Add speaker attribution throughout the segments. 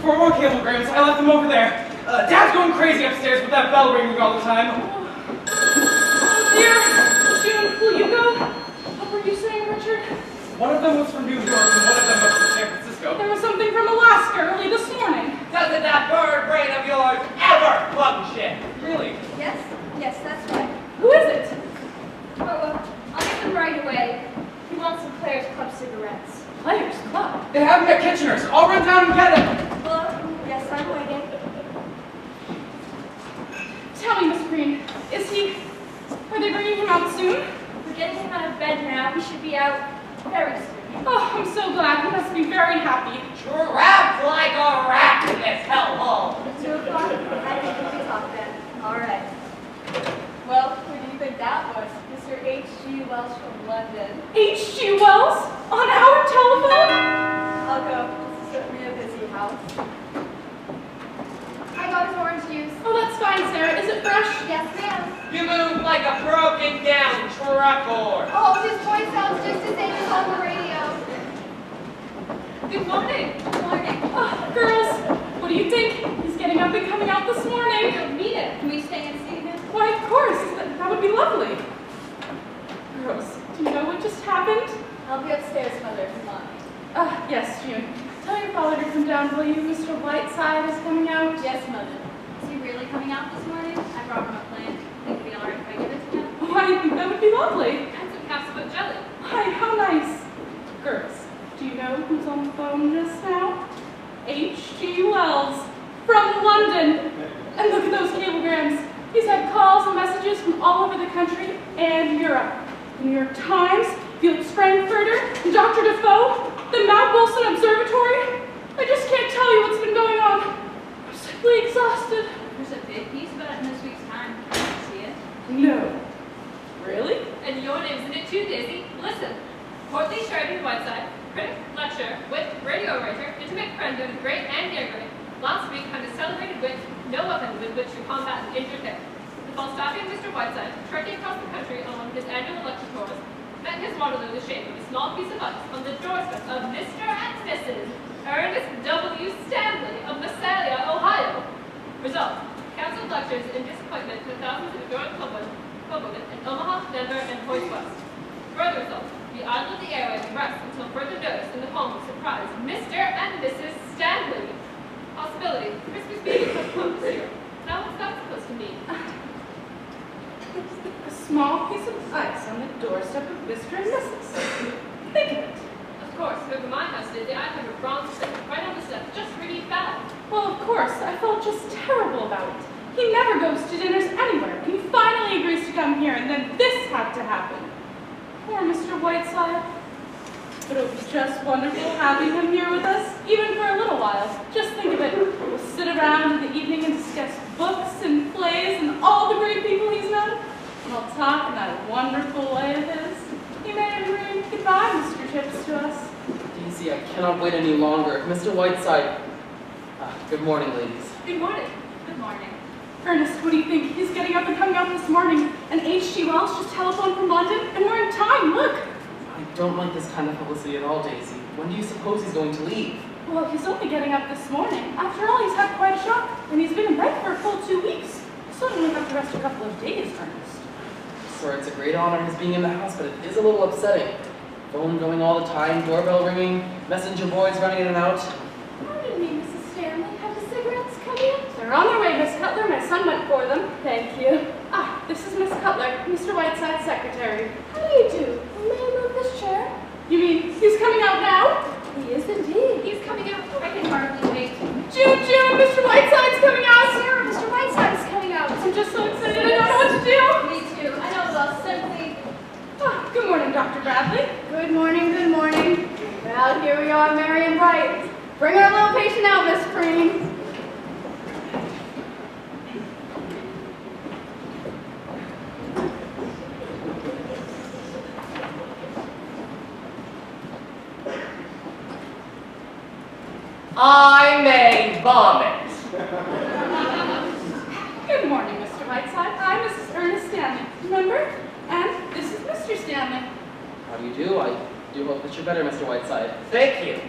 Speaker 1: 4 more cablegrams. I left them over there. Dad's going crazy upstairs with that bell ringing all the time.
Speaker 2: Oh dear. June, will you go? What were you saying, Richard?
Speaker 1: One of them was from New York and one of them was from San Francisco.
Speaker 2: There was something from Alaska early this morning.
Speaker 3: Doesn't that bird brain of yours ever function?
Speaker 1: Really?
Speaker 4: Yes, that's right.
Speaker 2: Who is it?
Speaker 4: Oh, I'll get them right away. He wants some Players Club cigarettes.
Speaker 2: Players Club.
Speaker 1: They have them at Kitchener's. I'll run down and get them.
Speaker 4: Well, yes, I'm waiting.
Speaker 2: Tell me, Miss Preen, are they bringing him out soon?
Speaker 4: We're getting him out of bed now. He should be out very soon.
Speaker 2: Oh, I'm so glad. He must be very happy.
Speaker 3: Trapped like a rat in this hellhole.
Speaker 4: 2 o'clock? I think we can talk then. All right.
Speaker 5: Well, who do you think that was? Mr. H.G. Wells from London.
Speaker 2: H.G. Wells? On our telephone?
Speaker 5: I'll go. This is certainly a busy house.
Speaker 4: I got his orange juice.
Speaker 2: Oh, that's fine, Sarah. Is it fresh?
Speaker 4: Yes, ma'am.
Speaker 3: You move like a broken down truck horse.
Speaker 4: Oh, his voice sounds just the same as on the radio.
Speaker 2: Good morning.
Speaker 4: Good morning.
Speaker 2: Oh, girls, what do you think? He's getting up and coming out this morning.
Speaker 4: Don't meet it. Can we stay and see him?
Speaker 2: Why, of course. That would be lovely. Girls, do you know what just happened?
Speaker 5: I'll be upstairs, Mother. Come on.
Speaker 2: Yes, June. Tell your father to come down, will you? Mr. Whiteside is coming out.
Speaker 5: Yes, Mother.
Speaker 4: Is he really coming out this morning? I brought him a plant. Think it'd be all right if I give it to him?
Speaker 2: Oh, I think that would be lovely.
Speaker 4: And some capsule jelly.
Speaker 2: Hi, how nice. Girls, do you know who's on the phone just now? H.G. Wells from London. And look at those cablegrams. He's had calls and messages from all over the country and Europe. The New York Times, Felix Frankfurter, Dr. Defoe, the Mount Wilson Observatory. I just can't tell you what's been going on. I'm simply exhausted.
Speaker 4: There's a big piece about it in this week's Time. Can you see it?
Speaker 2: No. Really?
Speaker 6: And your name's in it too, Daisy. Listen. Portly Sheridan Whiteside, critic, lecturer, wit, radio writer, intimate friend of the great and near great. Last week had a celebrated wit, no weapon with which to combat an injured hip. The Falstaffian Mr. Whiteside, trekking across the country along his annual lecture tours, met his Waterloo the shape of a small piece of ice on the doorstep of Mr. and Mrs. Ernest W. Stanley of Massalia, Ohio. Result: cancelled lectures in disappointment to thousands of adored public in Omaha, Denver, and Point West. Further result: the idle of the airways rests until further notice in the home of surprise Mr. and Mrs. Stanley. Possibility: Christmas being postponed this year. Now what's that supposed to mean?
Speaker 2: A small piece of ice on the doorstep of Mr. and Mrs. Think of it.
Speaker 6: Of course, whoever my house did, I'd have a bronze stick right on the step, just really bad.
Speaker 2: Well, of course, I felt just terrible about it. He never goes to dinners anywhere, and he finally agrees to come here, and then this had to happen. Poor Mr. Whiteside. But it was just wonderful having him here with us, even for a little while. Just think of it. We'll sit around in the evening and discuss books and plays and all the great people he's known. And I'll talk in that wonderful way of his. He may have read goodbye, Mr. Chips, to us.
Speaker 7: Daisy, I cannot wait any longer. Mr. Whiteside. Good morning, ladies.
Speaker 6: Good morning.
Speaker 4: Good morning.
Speaker 2: Ernest, what do you think? He's getting up and coming out this morning, and H.G. Wells just telephoned from London, and we're in time, look!
Speaker 7: I don't like this kind of publicity at all, Daisy. When do you suppose he's going to leave?
Speaker 2: Well, he's only getting up this morning. After all, he's had quite a shock, and he's been in bed for a full 2 weeks. So he'll only have to rest a couple of days, Ernest.
Speaker 7: Sir, it's a great honor his being in the house, but it is a little upsetting. Phone going all the time, doorbell ringing, messenger boys running in and out.
Speaker 2: Pardon me, Mrs. Stanley. Have the cigarettes come in? They're on their way, Miss Cutler. My son went for them. Thank you. Ah, this is Miss Cutler, Mr. Whiteside's secretary. How do you do? May I move this chair? You mean he's coming out now? He is indeed.
Speaker 4: He's coming out. I can hardly wait.
Speaker 2: June, Mr. Whiteside's coming out!
Speaker 4: Sarah, Mr. Whiteside's coming out.
Speaker 2: I'm just so excited, I don't know what to do.
Speaker 4: Me too. I know, well, simply.
Speaker 2: Ah, good morning, Dr. Bradley.
Speaker 5: Good morning, good morning. Well, here we are, merry and bright. Bring our little patient out, Miss Preen.
Speaker 3: I may vomit.
Speaker 2: Good morning, Mr. Whiteside. I'm Mrs. Ernest Stanley, remember? And this is Mr. Stanley.
Speaker 7: How do you do? I do hope that you're better, Mr. Whiteside.
Speaker 3: Thank you.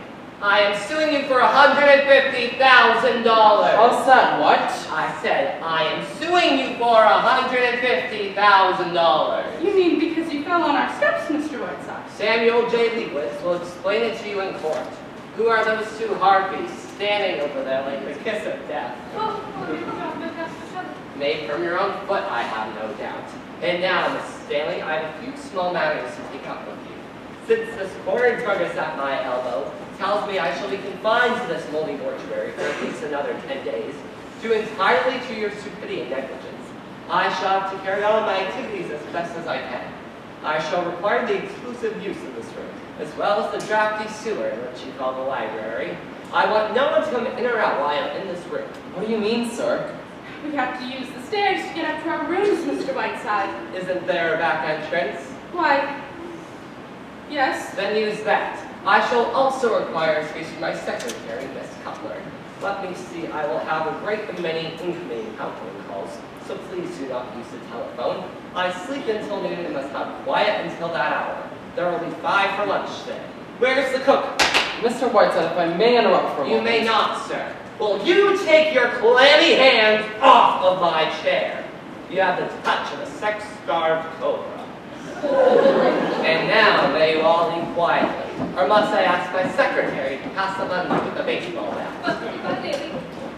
Speaker 3: I am suing you for $150,000.
Speaker 7: How's that? What?
Speaker 3: I said I am suing you for $150,000.
Speaker 2: You mean because you fell on our steps, Mr. Whiteside?
Speaker 3: Samuel J. Leibowitz will explain it to you in court. Who are those two harpies standing over there like the kiss of death? Made from your own foot, I have no doubt. And now, Miss Stanley, I have a few small matters to take up with you. Since this corner druggist at my elbow tells me I shall be confined to this moldy mortuary for at least another 10 days, due entirely to your stupidity and negligence, I shall have to carry on my activities as best as I can. I shall require the exclusive use of this room, as well as the drafty sewer in which you call the library. I want no one to come in or out while I am in this room.
Speaker 7: What do you mean, sir?
Speaker 2: We have to use the stairs to get up to our rooms, Mr. Whiteside.
Speaker 3: Isn't there a back entrance?
Speaker 2: Why, yes.
Speaker 3: Then use that. I shall also require space for my secretary, Miss Cutler. Let me see, I will have a great many incoming and outgoing calls, so please do not use the telephone. I sleep until noon and must have quiet until that hour. There will be 5 for lunch today. Where's the cook?
Speaker 7: Mr. Whiteside, if I may interrupt for a
Speaker 3: You
Speaker 7: moment.
Speaker 3: may not, sir. Will you take your clammy hands off of my chair? You have the touch of a sex-starved cobra. And now, may you all leave quietly, or must I ask my secretary to pass the money with the baseball bat?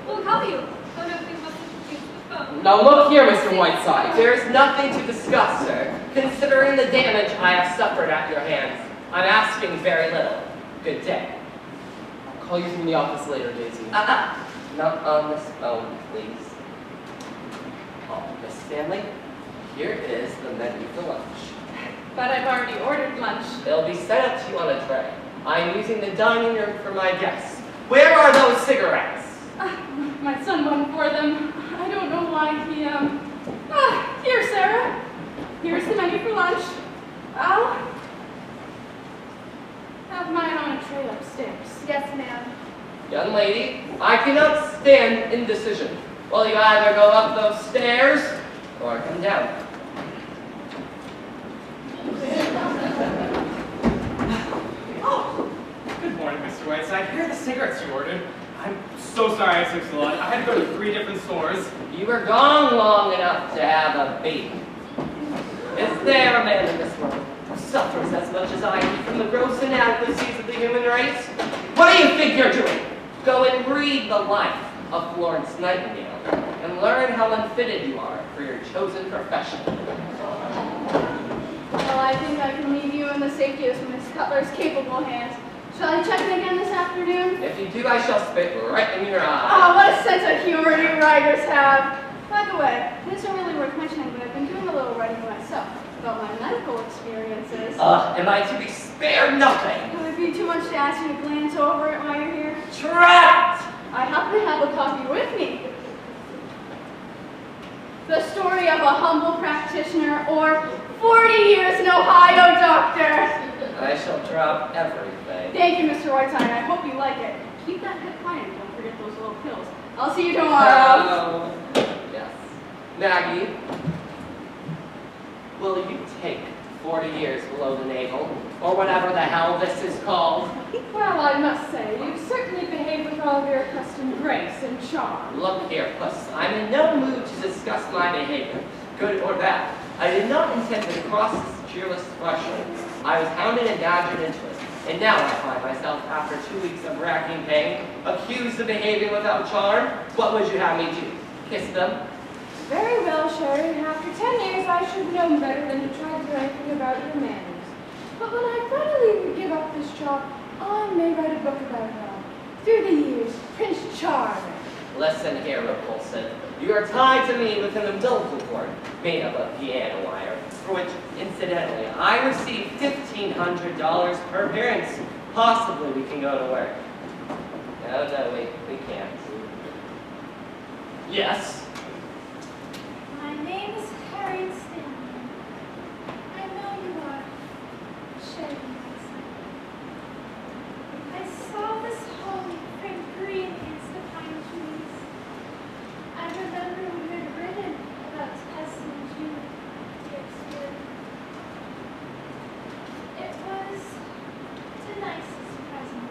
Speaker 6: We'll call you. Oh no, we must use the phone.
Speaker 7: Now look here, Mr. Whiteside.
Speaker 3: There is nothing to discuss, sir. Considering the damage I have suffered at your hands, I'm asking very little. Good day.
Speaker 7: I'll call you from the office later, Daisy.
Speaker 3: Not on this phone, please. Oh, Miss Stanley, here is the menu for lunch.
Speaker 2: But I've already ordered lunch.
Speaker 3: It'll be set up to you on a tray. I'm using the dining room for my guests. Where are those cigarettes?
Speaker 2: My son went for them. I don't know why he, Here, Sarah. Here's the menu for lunch. I'll have mine on a tray upstairs.
Speaker 5: Yes, ma'am.
Speaker 3: Young lady, I cannot stand indecision. Well, you either go up those stairs or come down.
Speaker 1: Oh, good morning, Mr. Whiteside. Here are the cigarettes you ordered. I'm so sorry I took so long. I had to go to 3 different stores.
Speaker 3: You were gone long enough to have a baby. Is there a man in this world who suffers as much as I do from the gross inadequacies of the human race? What do you think you're doing? Go and read the life of Florence Nightingale and learn how unfitted you are for your chosen profession.
Speaker 5: Well, I think I can leave you in the safety of Miss Cutler's capable hands. Shall I check in again this afternoon?
Speaker 3: If you do, I shall spit right in your eye.
Speaker 5: Oh, what a sense of humor you writers have. By the way, it isn't really worth mentioning, but I've been doing a little writing myself about my medical experiences.
Speaker 3: Am I to be spared nothing?
Speaker 5: Would it be too much to ask you to glance over it while you're here?
Speaker 3: Trapped!
Speaker 5: I happen to have a copy with me. The story of a humble practitioner, or 40 years in Ohio doctor.
Speaker 3: I shall drop everything.
Speaker 5: Thank you, Mr. Whiteside. I hope you like it. Keep that head quiet. Don't forget those little pills. I'll see you tomorrow.
Speaker 3: Yes. Maggie, will you take 40 years below the navel, or whatever the hell this is called?
Speaker 2: Well, I must say, you've certainly behaved with all of your accustomed grace and charm.
Speaker 3: Look here, Puss. I'm in no mood to discuss my behavior, good or bad. I did not intend to cross this cheerless threshold. I was hounded and badgered into it, and now I find myself, after 2 weeks of racking pain, accused of behaving without charm. What would you have me do? Kiss them?
Speaker 2: Very well, Sheridan. After 10 years, I should have known better than to try to do anything about your manners. But when I finally give up this job, I may write a book about it all. Through the years, Prince Charming.
Speaker 3: Listen here, Repulsive. You are tied to me with an umbilical cord made up of piano wire, for which, incidentally, I receive $1,500 per appearance. Possibly we can go to work. No, we can't. Yes?
Speaker 4: My name is Harriet Stanley. I know you are Sheridan. I saw this home print green against the pine trees. I remember we had written about Tess and Julie, Dexter. It was the nicest present.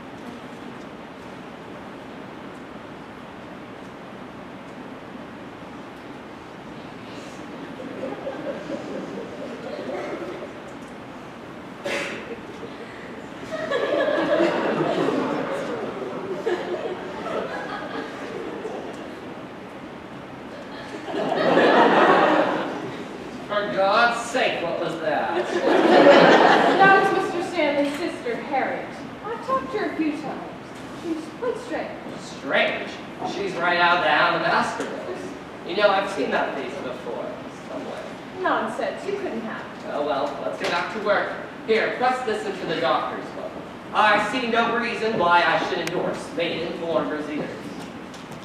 Speaker 2: strange.
Speaker 3: Strange. She's right out of the Hound of Baskervilles. You know, I've seen that face before, somewhere.
Speaker 2: Nonsense, you couldn't have.
Speaker 3: Oh well, let's get back to work. Here, press this into the doctor's book. I see no reason why I should endorse maiden-born procedures.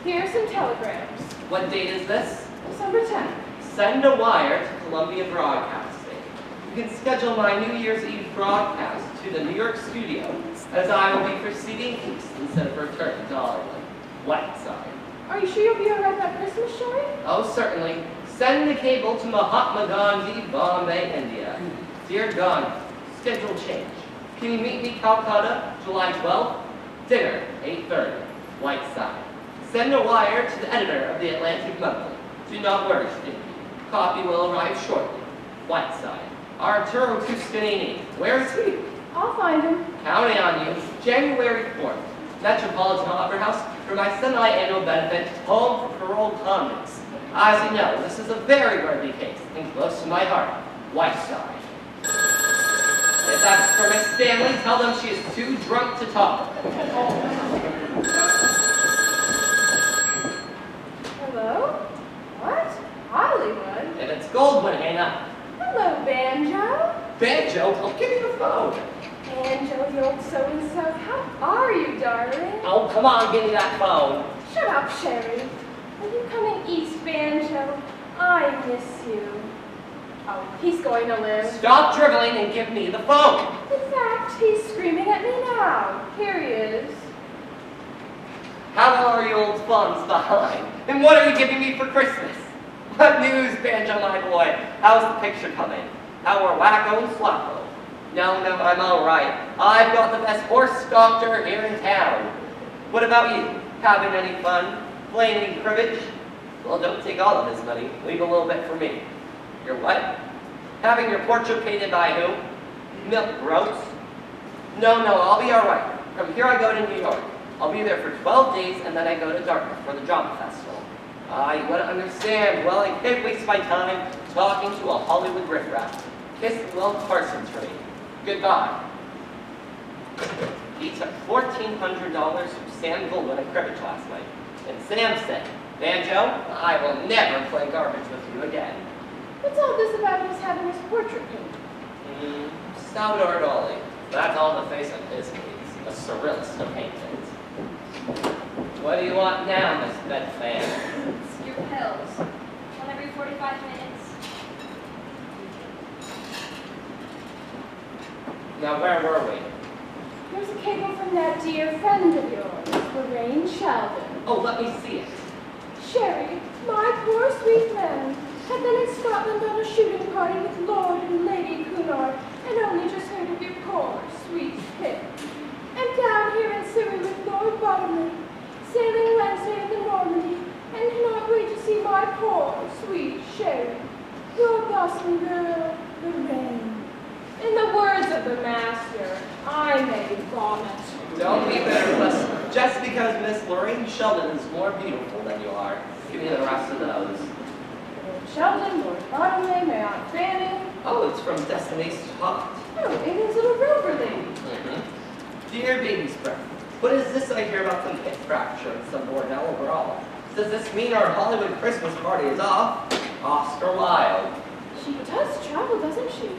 Speaker 2: Here are some telegrams.
Speaker 3: What date is this?
Speaker 2: December 10th.
Speaker 3: Send a wire to Columbia Broadcasting. You can schedule my New Year's Eve broadcast to the New York studio, as I will be proceeding east instead of returning to Hollywood. Whiteside.
Speaker 2: Are you sure you'll be alright that Christmas, Sherry?
Speaker 3: Oh, certainly. Send the cable to Mahatma Gandhi, Bombay, India. Dear Gandhi, schedule change. Can you meet me Calcutta, July 12th? Dinner, 8:30, Whiteside. Send a wire to the editor of the Atlantic Monthly. Do not worry, Sticky. Copy will arrive shortly. Whiteside. Arturo Tuscanini. Where is he?
Speaker 2: I'll find him.
Speaker 3: Counting on you. January 4th. Metropolitan Opera House for my semi-annual benefit, Home for Paroled Convicts. As you know, this is a very worthy case and close to my heart. Whiteside. If that's for Miss Stanley, tell them she is too drunk to talk.
Speaker 2: Hello? What? Hollywood?
Speaker 3: If it's Goldwyn, hang up.
Speaker 2: Hello, Banjo.
Speaker 3: Banjo, I'll give you the phone.
Speaker 2: Banjo, the old so-and-so. How are you, darling?
Speaker 3: Oh, come on, give me that phone.
Speaker 2: Shut up, Sherry. Are you coming east, Banjo? I miss you. Oh, he's going to live.
Speaker 3: Stop dribbling and give me the phone.
Speaker 2: In fact, he's screaming at me now. Here he is.
Speaker 3: How are your old funds behind? And what are you giving me for Christmas? What news, Banjo, my boy? How's the picture coming? How are Wacko and Slacko? No, I'm all right. I've got the best horse doctor here in town. What about you? Having any fun? Playing any cribbage? Well, don't take all of his money. Leave a little bit for me. Your what? Having your portrait painted by who? Milk Gross? No, I'll be all right. From here I go to New York. I'll be there for 12 days, and then I go to Dartmouth for the drama festival. You wouldn't understand. Well, I can't waste my time talking to a Hollywood riffraff. Kiss Will Parsons for me. Goodbye. He took $1,400 from Sam Goldwyn at cribbage last night. And Sam said, Banjo, I will never play garbage with you again.
Speaker 2: What's all this about his having his portrait painted?
Speaker 3: Salvador Dali. That's all the face of his needs. A surrealist of paintings. What do you want now, Miss Bedfan?
Speaker 4: It's your pills. One every 45 minutes.
Speaker 3: Now, where were we?
Speaker 2: Here's a cable from that dear friend of yours, Lorraine Sheldon.
Speaker 3: Oh, let me see it.
Speaker 2: Sherry, my poor sweet man, had been in Scotland on a shooting party with Lord and Lady Cunard, and only just heard of your poor, sweet Pip. And down here in Surrey with Lord Bottomley, sailing Wednesday in the Normandy, and cannot wait to see my poor, sweet Sherry, your bosom girl, Lorraine. In the words of the master, I may vomit.
Speaker 3: Don't be bitter, Miss. Just because Miss Lorraine Sheldon is more beautiful than you are, give me the rest of those.
Speaker 2: Lord Sheldon, Lord Bottomley, my Aunt Fanny.
Speaker 3: Oh, it's from Destiny's Child.
Speaker 2: Oh, England's little rover lady.
Speaker 3: Dear baby's breath, what is this I hear about some hip fracture and some Bordell overall? Does this mean our Hollywood Christmas party is off? Oscar Wilde.
Speaker 2: She does travel, doesn't she?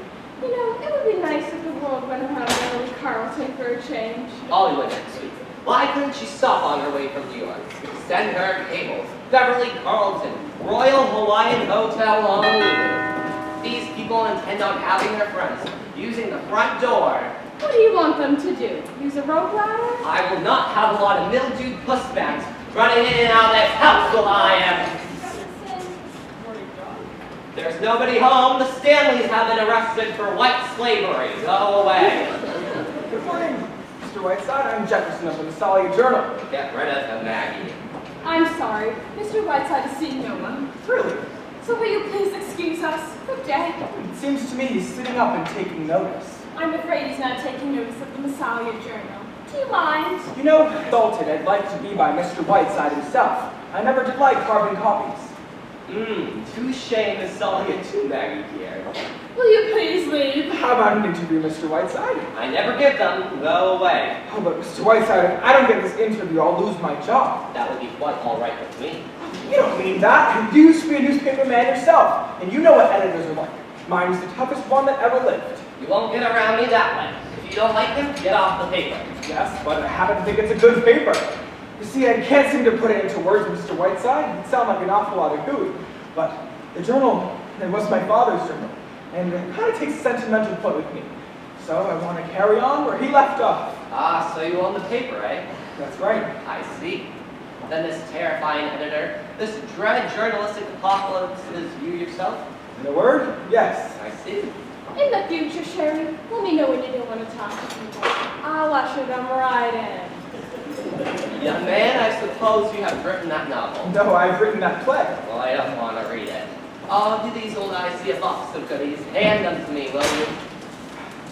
Speaker 2: You know, it would be nice if the world went around Beverly Carlton for a change.
Speaker 3: Hollywood next week. Why couldn't she stop on her way from New York? Send her cables. Beverly Carlton, Royal Hawaiian Hotel Honolulu. These people intend on having their friends using the front door.
Speaker 2: What do you want them to do? Use a rope ladder?
Speaker 3: I will not have a lot of mildewed pussbacks running in and out of this house while I am. There's nobody home. The Stanleys have been arrested for white slavery. Go away.
Speaker 8: Good morning, Mr. Whiteside. I'm Jefferson of the Massalia Journal.
Speaker 3: Get rid of him, Maggie.
Speaker 2: I'm sorry. Mr. Whiteside is seeing no one.
Speaker 8: Really?
Speaker 2: So will you please excuse us? Good day.
Speaker 8: It seems to me he's sitting up and taking notice.
Speaker 2: I'm afraid he's not taking notice of the Massalia Journal. Do you mind?
Speaker 8: You know, Dalton, I'd like to be by Mr. Whiteside himself. I never did like carbon copies.
Speaker 3: Touche, Miss Sophia, too, Maggie dear.
Speaker 2: Will you please leave?
Speaker 8: How about an interview, Mr. Whiteside?
Speaker 3: I never give them. Go away.
Speaker 8: Oh, but Mr. Whiteside, if I don't get this interview, I'll lose my job.
Speaker 3: That would be quite all right with me.
Speaker 8: You don't mean that. You used to be a newspaper man yourself, and you know what editors are like. Mine was the toughest one that ever lived.
Speaker 3: You won't get around me that way. If you don't like him, get off the paper.
Speaker 8: Yes, but I happen to think it's a good paper. You see, I can't seem to put it into words, Mr. Whiteside. It sounds like an awful lot of hooey. But the journal, it was my father's journal, and it kind of takes a sentimental point with me. So I want to carry on where he left off.
Speaker 3: Ah, so you own the paper, eh?
Speaker 8: That's right.
Speaker 3: I see. Then this terrifying editor, this dread journalistic apocalypse is you yourself?
Speaker 8: In a word, yes.
Speaker 3: I see.
Speaker 2: In the future, Sherry, let me know when you don't want to talk to people. I'll usher them right in.
Speaker 3: Young man, I suppose you have written that novel.
Speaker 8: No, I've written that play.
Speaker 3: Well, I don't want to read it. Oh, do these old eyes see a box of goodies? Hand them to me, will you?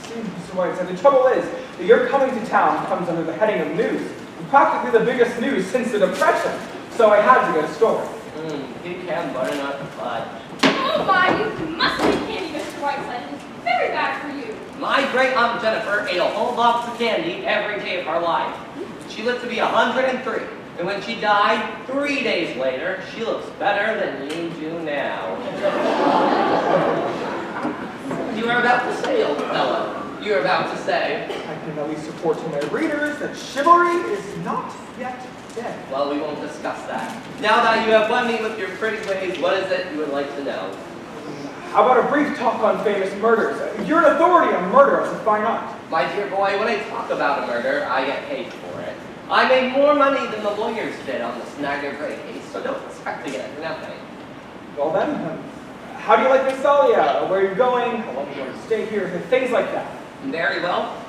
Speaker 8: See, Mr. Whiteside, the trouble is that your coming to town comes under the heading of news. And practically the biggest news since the Depression. So I had to get a story.
Speaker 3: Pecan butternut fudge.
Speaker 2: Oh my, you must be candy, Mr. Whiteside. It's very bad for you.
Speaker 3: My great Aunt Jennifer ate a whole box of candy every day of her life. She lived to be 103, and when she died, 3 days later, she looks better than you do now. You were about to say, old fellow. You were about to say.
Speaker 8: I can at least report to my readers that chivalry is not yet dead.
Speaker 3: Well, we won't discuss that. Now that you have won me with your pretty ways, what is it you would like to know?
Speaker 8: How about a brief talk on famous murders? You're an authority on murder as a fine art.
Speaker 3: My dear boy, when I talk about a murder, I get paid for it. I made more money than the lawyers did on this McCray case, so don't expect to get it for nothing.
Speaker 8: Well then, how do you like Massalia? Where are you going? How long are you going to stay here? Things like that.
Speaker 3: Very well.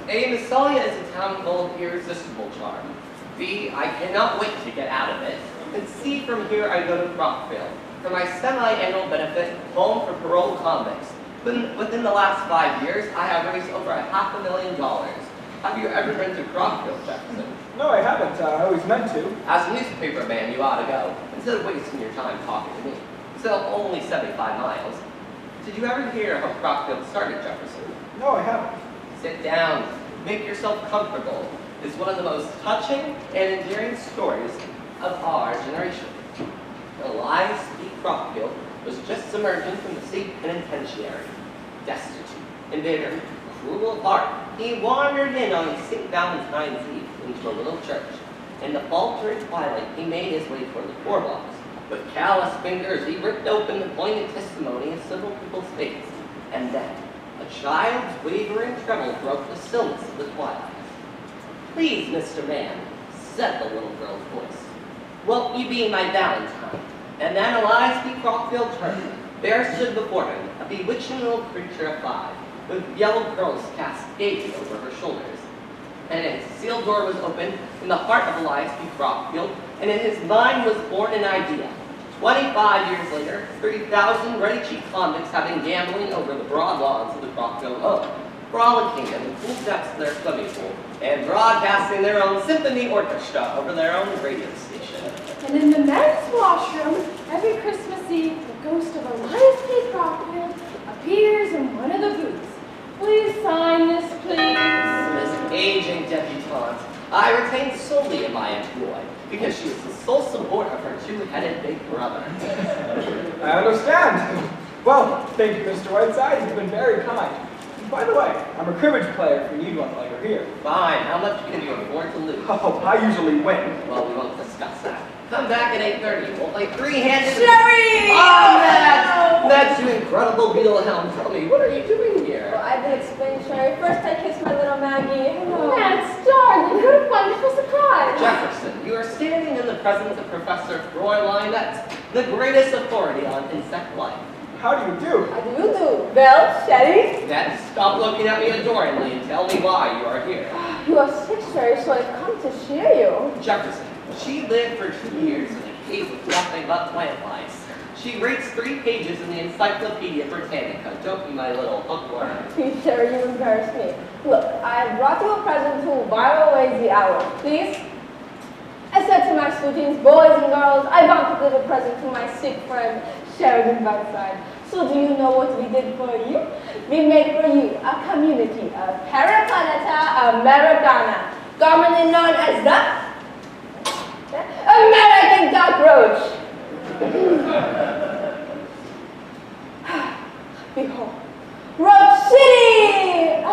Speaker 3: A Massalia is a town full of irresistible charm. B, I cannot wait to get out of it. And C, from here I go to Crockville for my semi-annual benefit, home for paroled convicts. Within the last 5 years, I have raised over $500,000. Have you ever been to Crockville, Jefferson?
Speaker 8: No, I haven't. I always meant to.
Speaker 3: As a newspaper man, you ought to go, instead of wasting your time talking to me. Still, only 75 miles. Did you ever hear how Crockville started, Jefferson?
Speaker 8: No, I haven't.
Speaker 3: Sit down. Make yourself comfortable. It's one of the most touching and endearing stories of our generation. Elias P. Crockville was just emerging from the state penitentiary. Destitute and bitter, cruel of heart, he wandered in on St. Valentine's Eve into a little church. In the faltering twilight, he made his way toward the poor box. With callous fingers, he ripped open the poignant testimony of several people's fates. And then, a child's wavering treble broke the stillness of the twilight. "Please, Mr. Man," said the little girl's voice, "won't you be my Valentine?" And then Elias P. Crockville turned. There stood before him a bewitching little creature of 5, with yellow curls cast gaily over her shoulders. And a sealed door was opened in the heart of Elias P. Crockville, and in his mind was born an idea. 25 years later, 30,000 ruddy-cheeked convicts have been gambling over the broad lawns of the Crockville home, frolicking in the cool depths of their swimming pool, and broadcasting their own symphony orchestra over their own radio station.
Speaker 2: And in the men's washroom, every Christmas Eve, the ghost of Elias P. Crockville appears in one of the booths. Please sign this, please.
Speaker 3: This aging debutante, I retained solely in my employ, because she is the sole support of her two-headed big brother.
Speaker 8: I understand. Well, thank you, Mr. Whiteside. You've been very kind. By the way, I'm a cribbage player if you need one while you're here.
Speaker 3: Fine, how much can you afford to lose?
Speaker 8: Oh, I usually win.
Speaker 3: Well, we won't discuss that. Come back at 8:30. We'll play three-handed.
Speaker 2: Sherry!
Speaker 3: Oh, Matt! You incredible Beetlehound. Tell me, what are you doing here?
Speaker 5: Well, I did explain, Sherry. First I kissed my little Maggie. Hello.
Speaker 2: That's darling. What a wonderful surprise.
Speaker 3: Jefferson, you are standing in the presence of Professor Fräulein, that's the greatest authority on insect life.
Speaker 8: How do you do?
Speaker 5: How do you do? Well, Sherry?
Speaker 3: Then stop looking at me adoringly and tell me why you are here.
Speaker 5: You are sick, Sherry, so I've come to cheer you.
Speaker 3: Jefferson, she lived for 2 years in a cave with nothing but plant lice. She rates 3 pages in the Encyclopedia Britannica. Don't be my little hookworm.
Speaker 5: Please, Sherry, you embarrass me. Look, I brought you a present to while away the hour. Please? I said to myself, sweetings, boys and girls, I want to give a present to my sick friend, Sheridan Whiteside. So do you know what we did for you? We made for you a community of Parapanata Americana, commonly known as the American cockroach. Behold, Roach City!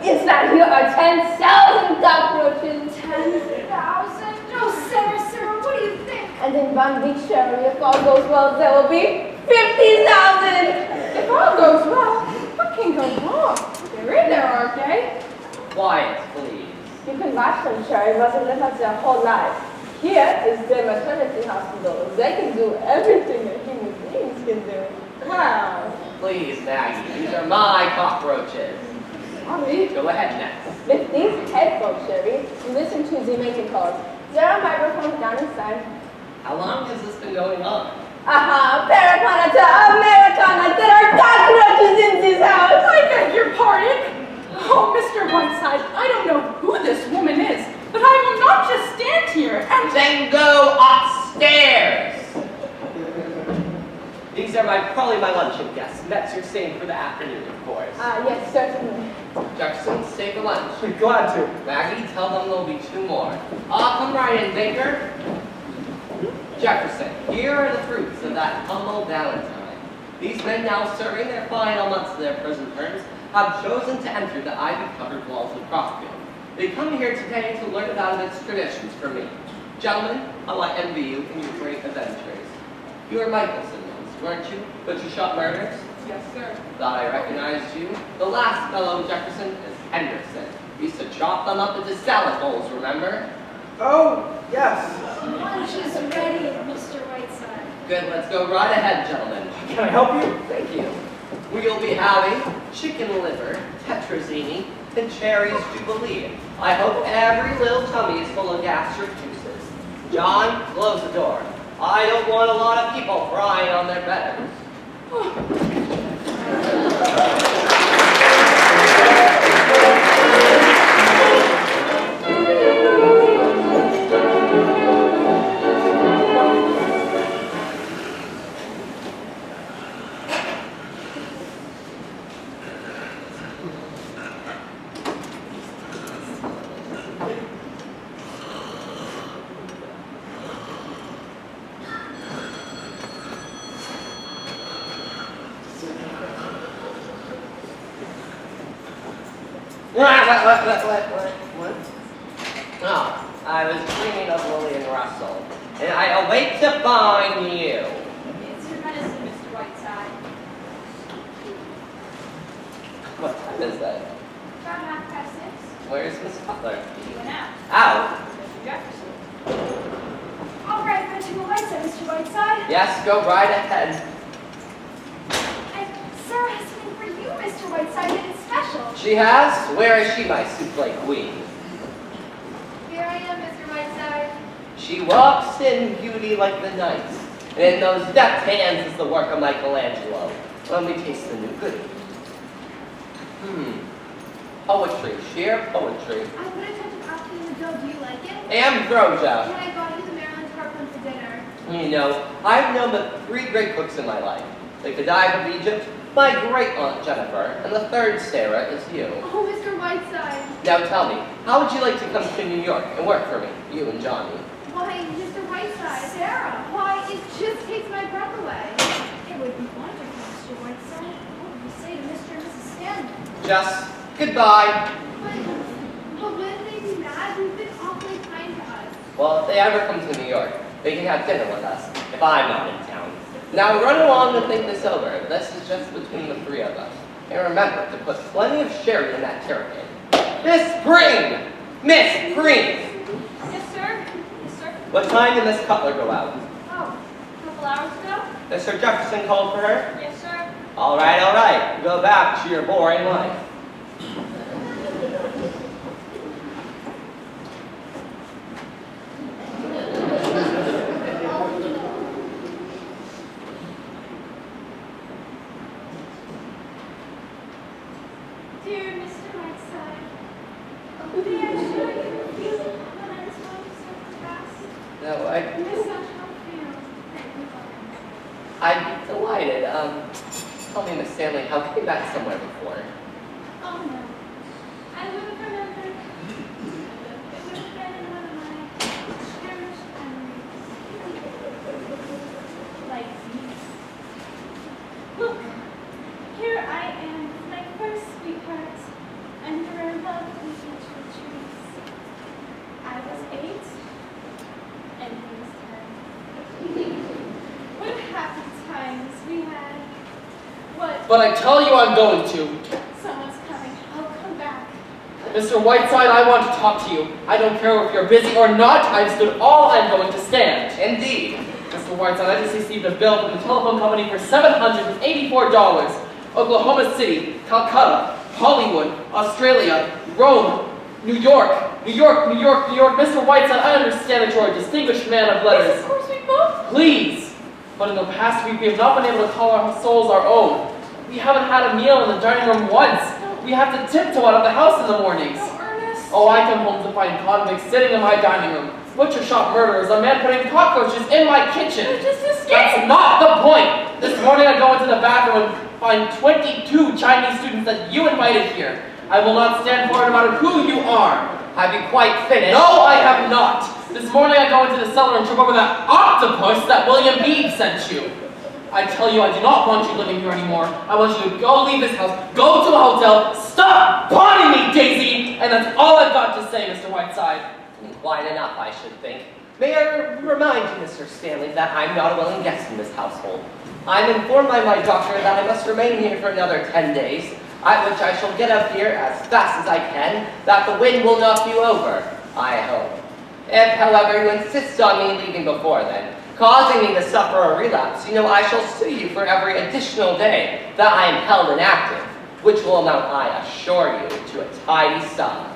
Speaker 5: Inside here are 10,000 cockroaches.
Speaker 4: 10,000? Oh, Sarah, what do you think?
Speaker 5: And in Van Beach Cherry, if all goes well, there will be 50,000!
Speaker 2: If all goes well, what can go wrong? They're in there, aren't they?
Speaker 3: Quiet, please.
Speaker 5: You can watch them, Cherry, but they live out their whole lives. Here is their maternity hospital. They can do everything that human beings can do. Wow.
Speaker 3: Please, Maggie, these are my cockroaches.
Speaker 5: Sorry.
Speaker 3: Go ahead next.
Speaker 5: With these headphones, Cherry, you listen to the making calls. There are microphones down inside.
Speaker 3: How long has this been going on?
Speaker 5: Parapanata Americana, there are cockroaches in this house!
Speaker 2: I beg your pardon? Oh, Mr. Whiteside, I don't know who this woman is, but I will not just stand here and...
Speaker 3: Then go upstairs! These are probably my luncheon guests. Mets you're staying for the afternoon, of course.
Speaker 5: Yes, certainly.
Speaker 3: Jefferson, stay for lunch.
Speaker 8: Glad to.
Speaker 3: Maggie, tell them there'll be 2 more. Come right in, Baker. Jefferson, here are the fruits of that humble Valentine. These men now serving their final months of their prison terms have chosen to enter the ivy-covered walls of Crossfield. They come here today to learn about its traditions from me. Gentlemen, how I envy you in your great adventures. You are Michelson once, weren't you? But you shot murders?
Speaker 2: Yes, sir.
Speaker 3: Thought I recognized you. The last fellow, Jefferson, is Henderson. We used to chop them up into salad bowls, remember?
Speaker 8: Oh, yes.
Speaker 4: Lunch is ready, Mr. Whiteside.
Speaker 3: Good, let's go right ahead, gentlemen.
Speaker 8: Can I help you?
Speaker 3: Thank you. We'll be having chicken liver, tetrazzini, and cherries jubilee. I hope every little tummy is full of gastric juices. John, close the door. I don't want a lot of people frying on their bedders. What? Oh, I was dreaming of Lillian Russell, and I await to find you.
Speaker 4: It's your medicine, Mr. Whiteside.
Speaker 3: What time is that?
Speaker 4: About 6:30.
Speaker 3: Where's Miss Cutler?
Speaker 4: He went out.
Speaker 3: Out?
Speaker 4: Mr. Jefferson. All right, but you were Whiteside, Mr. Whiteside.
Speaker 3: Yes, go right ahead.
Speaker 4: And Sarah has something for you, Mr. Whiteside, and it's special.
Speaker 3: She has? Where is she, my souffle queen?
Speaker 4: Here I am, Mr. Whiteside.
Speaker 3: She walks in beauty like the night, and in those deft hands is the work of Michelangelo. Let me taste the new goodie. Poetry, sheer poetry.
Speaker 4: I put a touch of alchemy in the dough. Do you like it?
Speaker 3: Ambrosia.
Speaker 4: And I got you the Maryland tarpon for dinner.
Speaker 3: You know, I've known but 3 great cooks in my life. The Godiva of Egypt, my great aunt Jennifer, and the 3rd Sarah is you.
Speaker 4: Oh, Mr. Whiteside.
Speaker 3: Now tell me, how would you like to come to New York and work for me, you and Johnny?
Speaker 4: Why, Mr. Whiteside. Sarah. Why, it just takes my breath away. It would be wonderful, Mr. Whiteside. What would you say to Mr. and Mrs. Stanley?
Speaker 3: Just goodbye.
Speaker 4: But wouldn't they be mad? You've been awfully kind to us.
Speaker 3: Well, if they ever come to New York, they can have dinner with us, if I'm not in town. Now run along and think this over. This is just between the 3 of us. And remember to put plenty of sherry in that terrapin. Miss Preen! Miss Preen!
Speaker 6: Yes, sir. Yes, sir.
Speaker 3: What time did Miss Cutler go out?
Speaker 6: Oh, a couple hours ago?
Speaker 3: Mr. Jefferson called for her?
Speaker 6: Yes, sir.
Speaker 3: All right. Go back to your boring life.
Speaker 4: Dear Mr. Whiteside, may I show you a feeling when I was home so fast?
Speaker 3: No,
Speaker 4: Miss Hatfield.
Speaker 3: I'd be delighted. Tell me, Miss Stanley, have you been back somewhere before?
Speaker 4: Oh no. I would have remembered. It would have been one of my cherished memories. Like these. Look, here I am, my first sweetheart, under our lovely peaceful trees. I was 8, and he was 10. What happy times we had. What?
Speaker 7: But I tell you I'm going to.
Speaker 4: Someone's coming. I'll come back.
Speaker 7: Mr. Whiteside, I want to talk to you. I don't care if you're busy or not. I've stood all I'm going to stand.
Speaker 3: Indeed.
Speaker 7: Mr. Whiteside, I just received a bill from the telephone company for $784. Oklahoma City, Calcutta, Hollywood, Australia, Rome, New York. Mr. Whiteside, I understand that you're a distinguished man of letters.
Speaker 2: Yes, of course we both.
Speaker 7: Please. But in the past week, we have not been able to call our souls our own. We haven't had a meal in the dining room once. We have to tiptoe out of the house in the mornings.
Speaker 2: No, Ernest.
Speaker 7: Oh, I come home to find convicts sitting in my dining room. Butcher shop murderers, a man putting cockroaches in my kitchen.
Speaker 2: You just escaped.
Speaker 7: That's not the point. This morning I go into the bathroom and find 22 Chinese students that you invited here. I will not stand for it no matter who you are.
Speaker 3: Have you quite finished?
Speaker 7: No, I have not. This morning I go into the cellar and trip over that octopus that William Beebe sent you. I tell you, I do not want you living here anymore. I want you to go leave this house, go to a hotel, stop pawning me, Daisy! And that's all I've got to say, Mr. Whiteside.
Speaker 3: Quite enough, I should think. May I remind you, Mr. Stanley, that I'm not a willing guest in this household. I'm informed by my doctor that I must remain here for another 10 days, at which I shall get up here as fast as I can, that the wind will knock you over, I hope. If, however, you insist on me leaving before then, causing me to suffer a relapse, you know I shall sue you for every additional day that I am held inactive, which will amount, I assure you, to a tidy sum.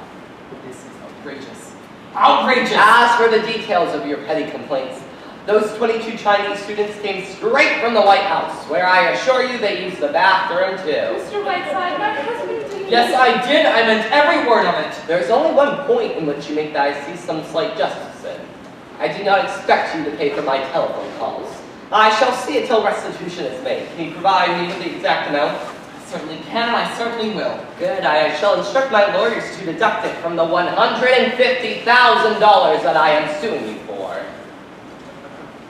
Speaker 7: This is outrageous. Outrageous!
Speaker 3: As for the details of your petty complaints, those 22 Chinese students came straight from the White House, where I assure you they used the bathroom too.
Speaker 2: Mr. Whiteside, my husband didn't.
Speaker 7: Yes, I did. I meant every word of it.
Speaker 3: There's only one point in which you make that I see some slight justice in. I do not expect you to pay for my telephone calls. I shall see it till restitution is made. Can you provide me with the exact amount?
Speaker 7: I certainly can, and I certainly will.
Speaker 3: Good. I shall instruct my lawyers to deduct it from the $150,000 that I am suing you for.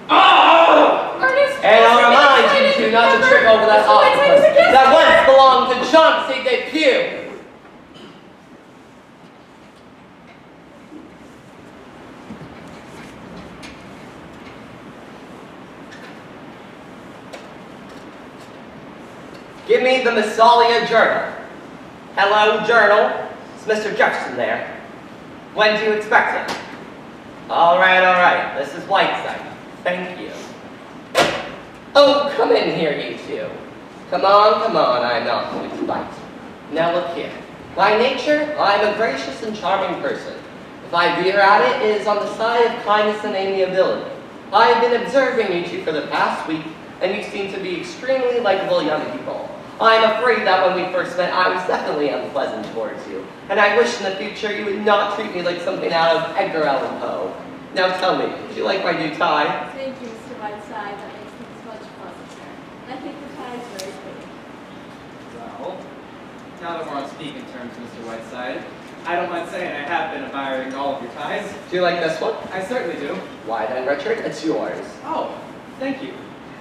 Speaker 7: Oh!
Speaker 2: Ernest,
Speaker 3: And I'll remind you to not to trip over that octopus that once belonged to Chauncey Depew. Give me the Massalia Journal. Hello, Journal. Is Mr. Jefferson there? When do you expect him? All right. This is Whiteside. Thank you. Oh, come in here, you two. Come on, I'm not going to fight. Now look here. By nature, I'm a gracious and charming person. If I veer at it, it is on the side of kindness and amiability. I have been observing you two for the past week, and you seem to be extremely likable young people. I'm afraid that when we first met, I was definitely unpleasant towards you, and I wish in the future you would not treat me like something out of Edgar Allan Poe. Now tell me, did you like my new tie?
Speaker 5: Thank you, Mr. Whiteside. That makes things much pleasanter. I think the tie is very pretty.
Speaker 1: Well, now that we're on speaking terms, Mr. Whiteside, I don't mind saying I have been admiring all of your ties.
Speaker 3: Do you like this one?
Speaker 1: I certainly do.
Speaker 3: Why then, Richard, it's yours.
Speaker 1: Oh, thank you.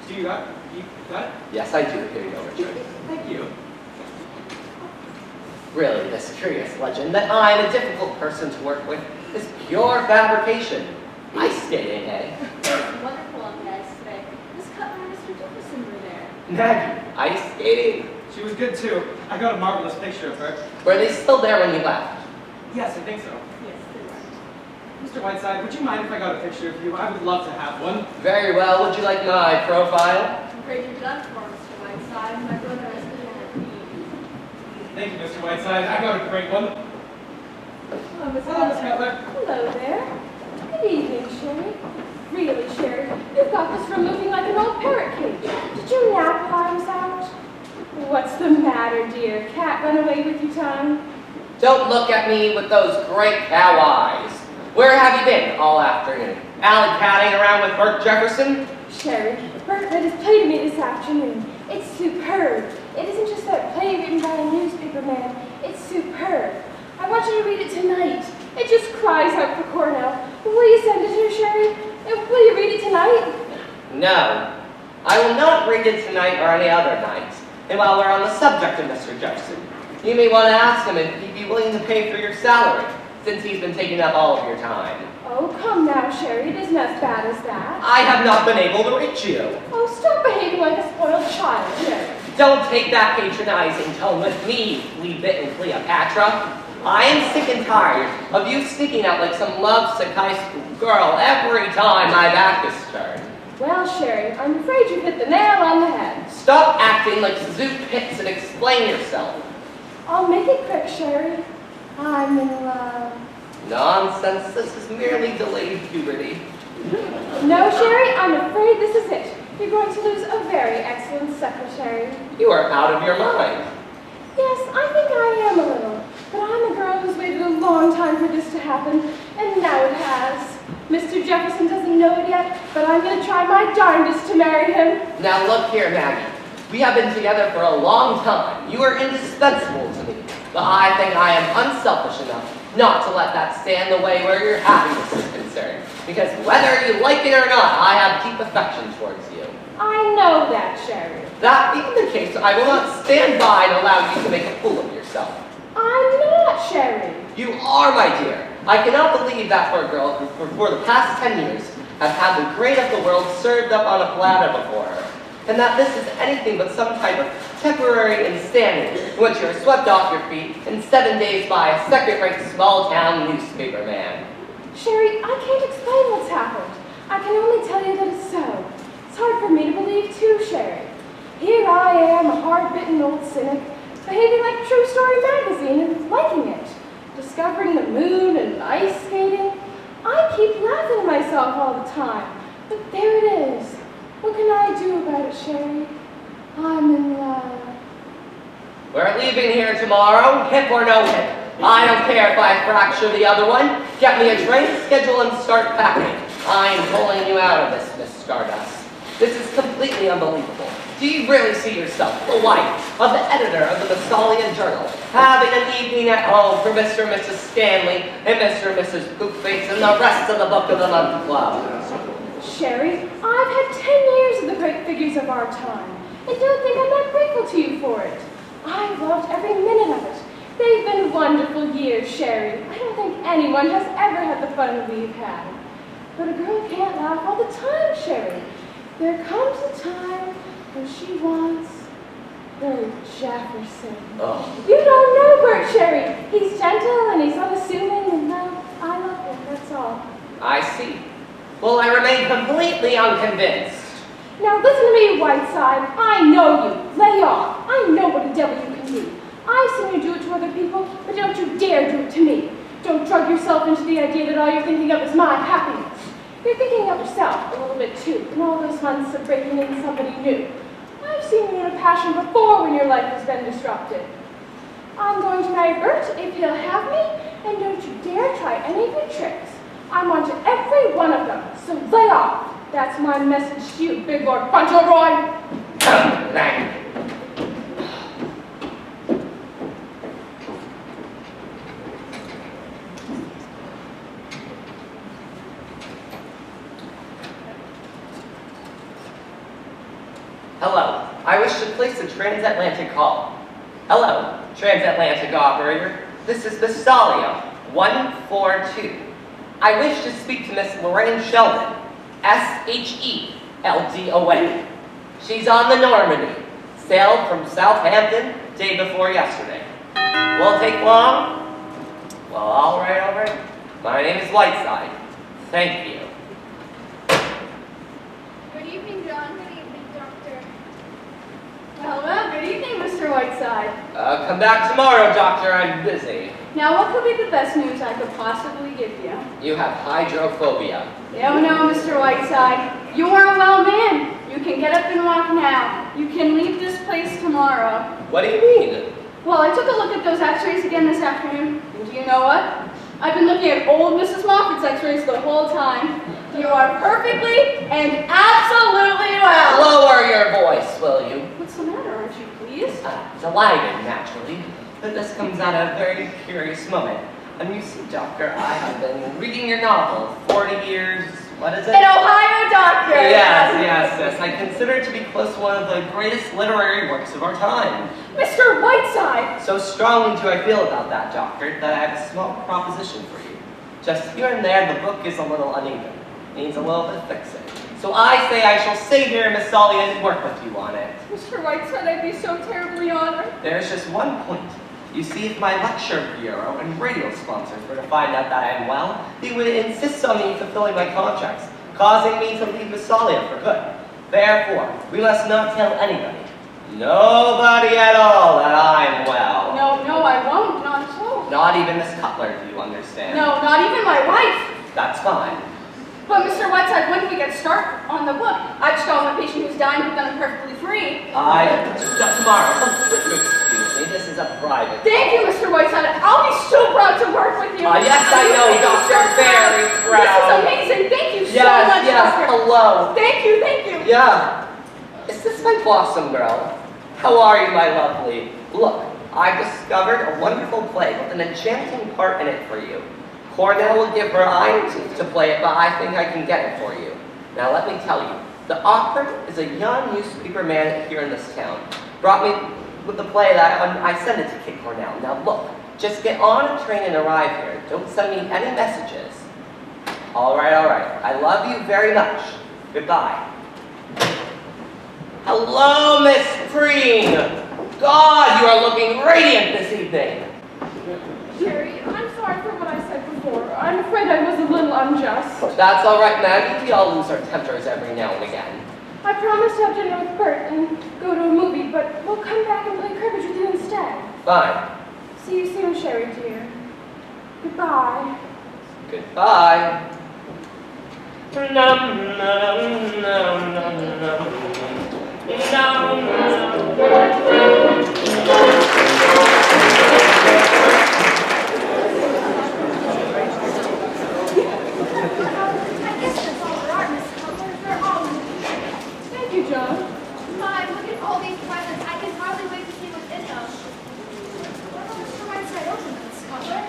Speaker 1: Do you got it?
Speaker 3: Yes, I do. Here you go, Richard.
Speaker 1: Thank you.
Speaker 3: Really, this curious legend that I'm a difficult person to work with is pure fabrication. Ice skating, eh?
Speaker 5: It was wonderful on the ice today. Miss Cutler and Mr. Jefferson were there.
Speaker 3: Maggie, ice skating.
Speaker 1: She was good too. I got a marvelous picture of her.
Speaker 3: Were they still there when you left?
Speaker 1: Yes, I think so.
Speaker 5: Yes, they were.
Speaker 1: Mr. Whiteside, would you mind if I got a picture of you? I would love to have one.
Speaker 3: Very well. Would you like my profile?
Speaker 5: I'm afraid you're done for, Mr. Whiteside. My brother has been at me.
Speaker 1: Thank you, Mr. Whiteside. I got a great one.
Speaker 5: Hello, Miss
Speaker 1: Hello, Miss
Speaker 5: Cutler.
Speaker 1: Cutler.
Speaker 2: Hello there. Good evening, Sherry. Really, Sherry, you've got this room looking like an old parrot cage. Did you nap while I was out? What's the matter, dear? Cat run away with you, Tom?
Speaker 3: Don't look at me with those great cow eyes. Where have you been all afternoon? alley-catting around with Bert Jefferson?
Speaker 5: Sherry, Bert read his play to me this afternoon. It's superb. It isn't just that play written by a newspaper man. It's superb. I want you to read it tonight. It just cries out for Cornell. Will you send it to her, Sherry? And will you read it tonight?
Speaker 3: No. I will not read it tonight or any other night. And while we're on the subject of Mr. Jefferson, you may want to ask him if he'd be willing to pay for your salary, since he's been taking up all of your time.
Speaker 5: Oh, come now, Sherry. It isn't as bad as that.
Speaker 3: I have not been able to reach you.
Speaker 5: Oh, stop behaving like a spoiled child, Sherry.
Speaker 3: Don't take that patronizing tone with me, Flea-bitten Cleopatra. I am sick and tired of you sticking out like some lovesick high school girl every time my back is turned.
Speaker 5: Well, Sherry, I'm afraid you hit the nail on the head.
Speaker 3: Stop acting like Zoot Pitts and explain yourself.
Speaker 5: I'll make it quick, Sherry. I'm in love.
Speaker 3: Nonsense, this is merely delayed puberty.
Speaker 5: No, Sherry, I'm afraid this is it. You're going to lose a very excellent secretary.
Speaker 3: You are out of your mind.
Speaker 5: Yes, I think I am a little. But I'm a girl who's waited a long time for this to happen, and now it has. Mr. Jefferson doesn't know it yet, but I'm going to try my darndest to marry him.
Speaker 3: Now look here, Maggie. We have been together for a long time. You are indispensable to me. But I think I am unselfish enough not to let that stand in the way where your happiness is concerned. Because whether you like it or not, I have deep affection towards you.
Speaker 5: I know that, Sherry.
Speaker 3: That being the case, I will not stand by and allow you to make a fool of yourself.
Speaker 5: I'm not, Sherry.
Speaker 3: You are, my dear. I cannot believe that for a girl who, for the past 10 years, has had the great of the world served up on a platter before her, and that this is anything but some type of temporary insanity in which you are swept off your feet in 7 days by a second-rate small-town newspaper man.
Speaker 5: Sherry, I can't explain what's happened. I can only tell you that it's so. It's hard for me to believe, too, Sherry. Here I am, a hard-bitten old cynic, behaving like True Story magazine and liking it. Discovering the moon and ice skating. I keep laughing at myself all the time. But there it is. What can I do about it, Sherry? I'm in love.
Speaker 3: We're leaving here tomorrow, hip or no hip. I don't care if I fracture the other one. Get me a train schedule and start packing. I'm pulling you out of this, Miss Stardust. This is completely unbelievable. Do you really see yourself, the wife of the editor of the Massalia Journal, having an evening at home for Mr. and Mrs. Stanley and Mr. and Mrs. Poopface and the rest of the Book of the Month Club?
Speaker 5: Sherry, I've had 10 years of the great figures of our time, and don't think I'm not grateful to you for it. I've loved every minute of it. They've been wonderful years, Sherry. I don't think anyone has ever had the fun we've had. But a girl can't laugh all the time, Sherry. There comes a time when she wants Bert Jefferson.
Speaker 3: Oh.
Speaker 5: You don't know Bert, Sherry. He's gentle and he's unassuming, and well, I love him, that's all.
Speaker 3: I see. Well, I remain completely unconvinced.
Speaker 5: Now listen to me, Whiteside. I know you. Lay off. I know what a devil you can do. I've seen you do it to other people, but don't you dare do it to me. Don't drug yourself into the idea that all you're thinking of is my happiness. You're thinking of yourself a little bit too, in all those months of breaking in somebody new. I've seen you in a passion before when your life has been disrupted. I'm going to marry Bert if he'll have me, and don't you dare try any of your tricks. I'm on to every one of them, so lay off. That's my message to you, Big Lord Fauntleroy.
Speaker 3: Thank you. Hello, I wish to place a transatlantic call. Hello, transatlantic operator. This is Massalia 142. I wish to speak to Miss Lorraine Sheldon, SHELDON. She's on the Normandy, sailed from Southampton day before yesterday. Won't take long? Well, all right. My name is Whiteside. Thank you.
Speaker 4: Good evening, John. Good evening, Doctor.
Speaker 5: Well, good evening, Mr. Whiteside.
Speaker 3: Come back tomorrow, Doctor. I'm busy.
Speaker 5: Now, what could be the best news I could possibly give you?
Speaker 3: You have hydrophobia.
Speaker 5: No, Mr. Whiteside. You are a well man. You can get up and walk now. You can leave this place tomorrow.
Speaker 3: What do you mean?
Speaker 5: Well, I took a look at those x-rays again this afternoon. And do you know what? I've been looking at old Mrs. Moffat's x-rays the whole time. You are perfectly and absolutely well.
Speaker 3: Lower your voice, will you?
Speaker 2: What's the matter? Aren't you pleased?
Speaker 3: Delighted, naturally. But this comes at a very curious moment. And you see, Doctor, I have been reading your novel, 40 years, what is it?
Speaker 5: An Ohio doctor.
Speaker 3: Yes. I consider it to be close to one of the greatest literary works of our time.
Speaker 5: Mr. Whiteside.
Speaker 3: So strongly do I feel about that, Doctor, that I have a small proposition for you. Just here and there, the book is a little uneven. Needs a little bit of fixing. So I say I shall stay here, Miss Solly, and work with you on it.
Speaker 2: Mr. Whiteside, I'd be so terribly honored.
Speaker 3: There's just one point. You see, if my lecture bureau and radio sponsors were to find out that I am well, they would insist on me fulfilling my contracts, causing me to leave Massalia for good. Therefore, we must not tell anybody, nobody at all, that I am well.
Speaker 2: No, I won't. Not at all.
Speaker 3: Not even Miss Cutler, do you understand?
Speaker 2: No, not even my wife.
Speaker 3: That's fine.
Speaker 2: But Mr. Whiteside, when do we get started on the book? I just got my patient who's dying, but then I'm perfectly free.
Speaker 3: Tomorrow. Excuse me, this is a private.
Speaker 2: Thank you, Mr. Whiteside. I'll be so proud to work with you.
Speaker 3: Yes, I know, Doctor. Very proud.
Speaker 2: This is amazing. Thank you so much, Doctor.
Speaker 3: Hello.
Speaker 2: Thank you.
Speaker 3: Yeah. Is this my Blossom girl? How are you, my lovely? Look, I've discovered a wonderful play with an enchanting part in it for you. Cornell will give her iron teeth to play it, but I think I can get it for you. Now let me tell you, the author is a young newspaper man here in this town. Brought me with the play that I sent it to Kid Cornell. Now look, just get on a train and arrive here. Don't send me any messages. All right. I love you very much. Goodbye. Hello, Miss Preen. God, you are looking radiant this evening.
Speaker 2: Jerry, I'm sorry for what I said before. I'm afraid I was a little unjust.
Speaker 3: That's all right, Maggie. We all lose our tempers every now and again.
Speaker 2: I promised to have dinner with Bert and go to a movie, but we'll come back and play cribbage with you instead.
Speaker 3: Fine.
Speaker 2: See you soon, Sherry dear. Goodbye.
Speaker 3: Goodbye.
Speaker 2: Thank you, John.
Speaker 4: My, look at all these presents. I can hardly wait to see what's in them. What will Mr. Whiteside open this, Cutler?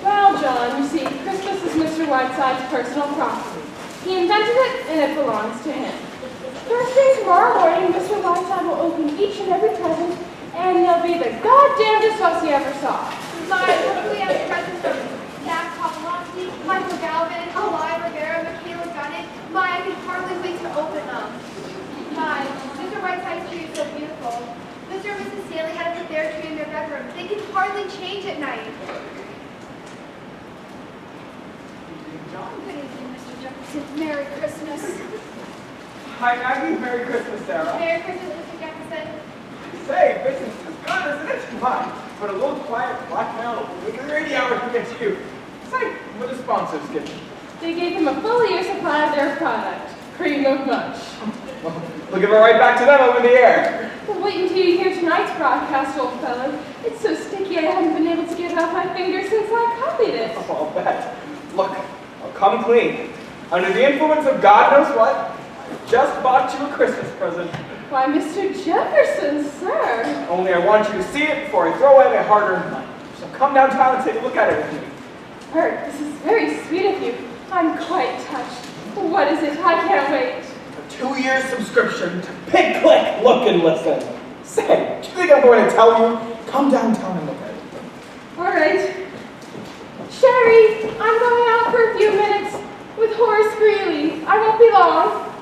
Speaker 2: Well, John, you see, Christmas is Mr. Whiteside's personal property. He invented it, and it belongs to him. First thing tomorrow morning, Mr. Whiteside will open each and every present, and they'll be the goddamnedest fuss he ever saw.
Speaker 4: My, what do we have presents from Popoloski, Michael Galvin, Michaela, My, I can hardly wait to open them. My, Mr. Whiteside's tree is so beautiful. Mr. and Mrs. Stanley had to put their tree in their bedroom. They can hardly change at night. Good evening, Mr. Jefferson. Merry Christmas.
Speaker 8: Hi, Maggie. Merry Christmas, Sarah.
Speaker 4: Merry Christmas, Mr. Jefferson.
Speaker 8: Say, business is good, isn't it? Come on. But a little quiet blackmail with the radio hour to get you. Say, what the sponsors give me?
Speaker 2: They gave him a full year supply of their product, cream of much.
Speaker 8: Well, we'll give it right back to them over the air.
Speaker 2: Well, wait until you hear tonight's broadcast, old fellow. It's so sticky I haven't been able to get it off my fingers since I copied it.
Speaker 8: Oh, I'll bet. Look, I'll come clean. Under the influence of God knows what, I just bought you a Christmas present.
Speaker 2: Why, Mr. Jefferson, sir.
Speaker 8: Only I want you to see it before I throw away my hard-earned money. So come downtown and take a look at it with me.
Speaker 2: Bert, this is very sweet of you. I'm quite touched. What is it? I can't wait.
Speaker 8: A 2-year subscription to Pick, Click, Look, and Listen. Say, do you think I'm going to tell you? Come downtown and look at it.
Speaker 2: All right. Sherry, I'm going out for a few minutes with Horace Greeley. I won't be long.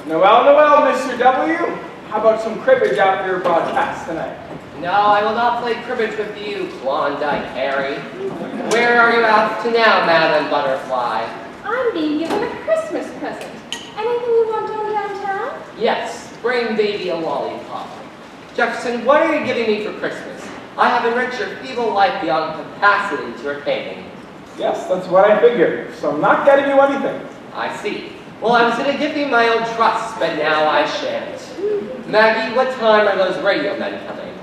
Speaker 8: Noel, Mr. W. How about some cribbage after your broadcast tonight?
Speaker 3: No, I will not play cribbage with you, Klondike Harry. Where are you off to now, Madam Butterfly?
Speaker 2: I'm being given a Christmas present. Anything you want done downtown?
Speaker 3: Yes, bring baby a lollipop. Jefferson, what are you giving me for Christmas? I have enriched your feeble life beyond capacity to repay me.
Speaker 8: Yes, that's what I figured. So I'm not getting you anything.
Speaker 3: I see. Well, I was going to give you my old trust, but now I shan't. Maggie, what time are those radio men coming?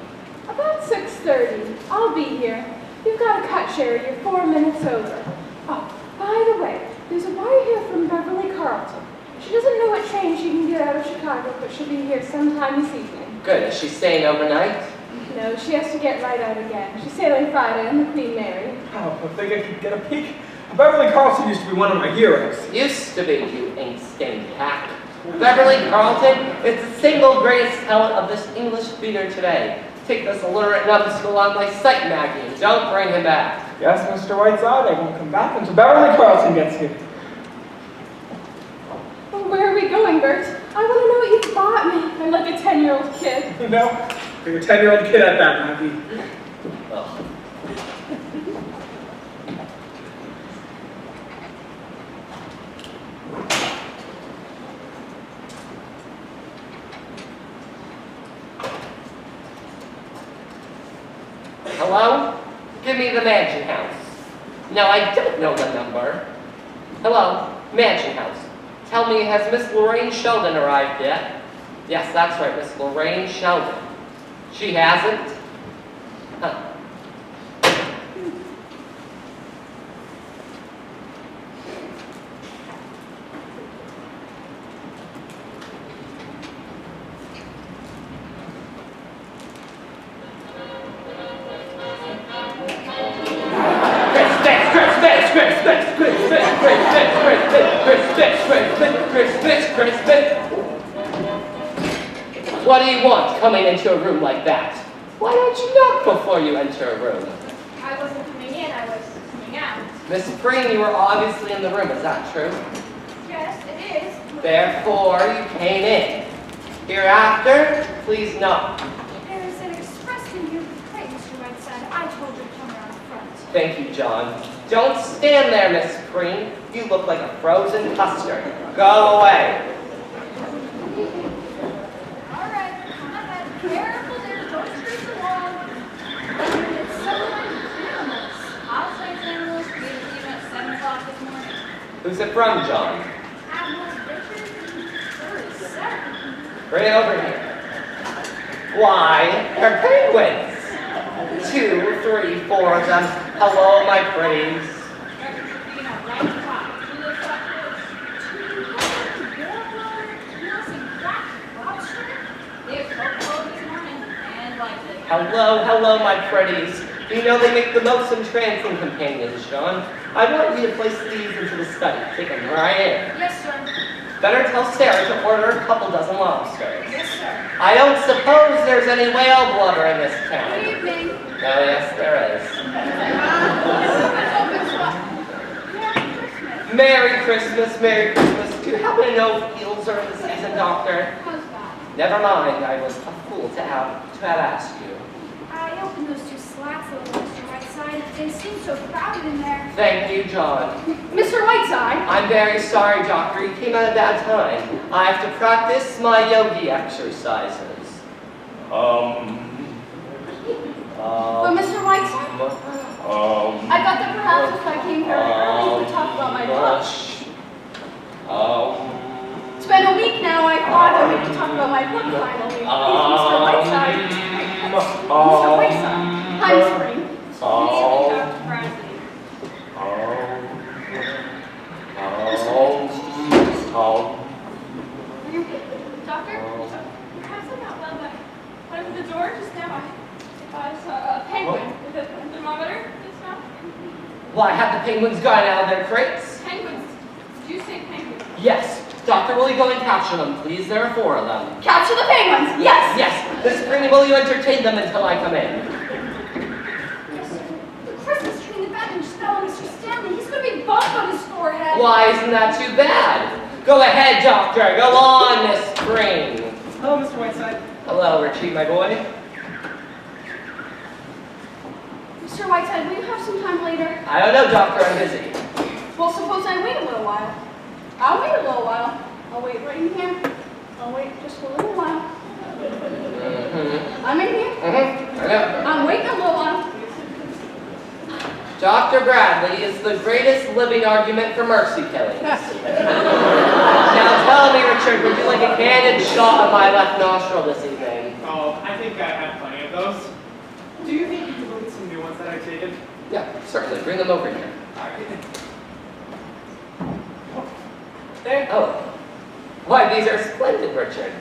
Speaker 2: About 6:30. I'll be here. You've got to cut, Sherry. You're 4 minutes over. Oh, by the way, the There's a wire here from Beverly Carlton. She doesn't know what train she can get out of Chicago, but she'll be here sometime this evening.
Speaker 3: Good. Is she staying overnight?
Speaker 2: No, she has to get right out again. She's sailing Friday on the Queen Mary.
Speaker 8: Oh, I think I could get a peek. Beverly Carlton used to be one of my heroes.
Speaker 3: Used to be, you ink-stained hack. Beverly Carlton is the single greatest talent of this English theater today. Take this illiterate numbskull on my sight, Maggie, and don't bring him back.
Speaker 8: Yes, Mr. Whiteside, I won't come back until Beverly Carlton gets here.
Speaker 2: Oh, where are we going, Bert? I want to know what you bought me. I'm like a 10-year-old kid.
Speaker 8: You know, you're a 10-year-old kid at that, Maggie.
Speaker 3: Ugh. Hello? Give me the Mansion House. No, I don't know the number. Hello? Mansion House. Tell me, has Miss Lorraine Sheldon arrived yet? Yes, that's right, Miss Lorraine Sheldon. She hasn't? Huh. What do you want coming into a room like that? Why don't you knock before you enter a room?
Speaker 4: I wasn't coming in, I was coming out.
Speaker 3: Miss Preen, you were obviously in the room, is that true?
Speaker 4: Yes, it is.
Speaker 3: Therefore, you came in. Hereafter, please knock.
Speaker 4: There is an Expressman here with McCray, Mr. Whiteside. I told you to come around the front.
Speaker 3: Thank you, John. Don't stand there, Miss Preen. You look like a frozen custard. Go away.
Speaker 4: All right, come on, careful there, don't screech along. It's someone animals.
Speaker 6: I'll say animals for you to leave at 7 o'clock this morning.
Speaker 3: Who's it from, John?
Speaker 4: Animals, Richard, 37.
Speaker 3: Bring it over here. Why, they're penguins. 2, 3, 4 of them. Hello, my pretties. Hello, my pretties. You know they make the most entrancing companions, John. I want you to place these into the study. Take them right in.
Speaker 4: Yes, sir.
Speaker 3: Better tell Sarah to order a couple dozen lobsters.
Speaker 4: Yes, sir.
Speaker 3: I don't suppose there's any whale blubber in this town.
Speaker 4: Good evening.
Speaker 3: Oh, yes, there is.
Speaker 4: Merry Christmas.
Speaker 3: Merry Christmas. Do you happen to know if eels are in the season, Doctor?
Speaker 4: How's that?
Speaker 3: Never mind, I was a fool to have asked you.
Speaker 4: I opened those 2 slats a little, Mr. Whiteside. They seem so crowded in there.
Speaker 3: Thank you, John.
Speaker 2: Mr. Whiteside?
Speaker 3: I'm very sorry, Doctor. You came at a bad time. I have to practice my yogi exercises.
Speaker 2: But Mr. Whiteside? I thought that perhaps if I came very early, we could talk about my book. It's been a week now. I thought that we could talk about my book finally. Mr. Whiteside. Mr. Whiteside. Hi, Miss Preen.
Speaker 6: Dr. Bradley.
Speaker 2: Doctor? Perhaps I'm not well, but when I opened the door just now, I saw a penguin with a thermometer just now.
Speaker 3: Why, have the penguins gotten out of their crates?
Speaker 2: Penguins. Did you say penguins?
Speaker 3: Yes. Doctor, will you go and capture them, please? There are 4 of them.
Speaker 2: Capture the penguins! Yes!
Speaker 3: Yes. Miss Preen, will you entertain them until I come in?
Speaker 4: Yes, sir. The Christmas tree in the bathroom just fell on Mr. Stanley. He's going to be bumped on his forehead.
Speaker 3: Why, isn't that too bad? Go ahead, Doctor. Go on, Miss Preen.
Speaker 1: Hello, Mr. Whiteside.
Speaker 3: Hello, Richie, my boy.
Speaker 2: Mr. Whiteside, will you have some time later?
Speaker 3: I don't know, Doctor. I'm busy.
Speaker 2: Well, suppose I wait a little while. I'll wait a little while. I'll wait right in here. I'll wait just a little while. I'm in here.
Speaker 3: I know.
Speaker 2: I'm waiting a little while.
Speaker 3: Dr. Bradley is the greatest living argument for mercy killings. Now tell me, Richard, would you like a candid shot of my left nostril this evening?
Speaker 1: Oh, I think I have plenty of those. Do you think you could look at some new ones that I've taken?
Speaker 3: Yeah, certainly. Bring them over here.
Speaker 1: All right. There.
Speaker 3: Oh. Why, these are splendid, Richard.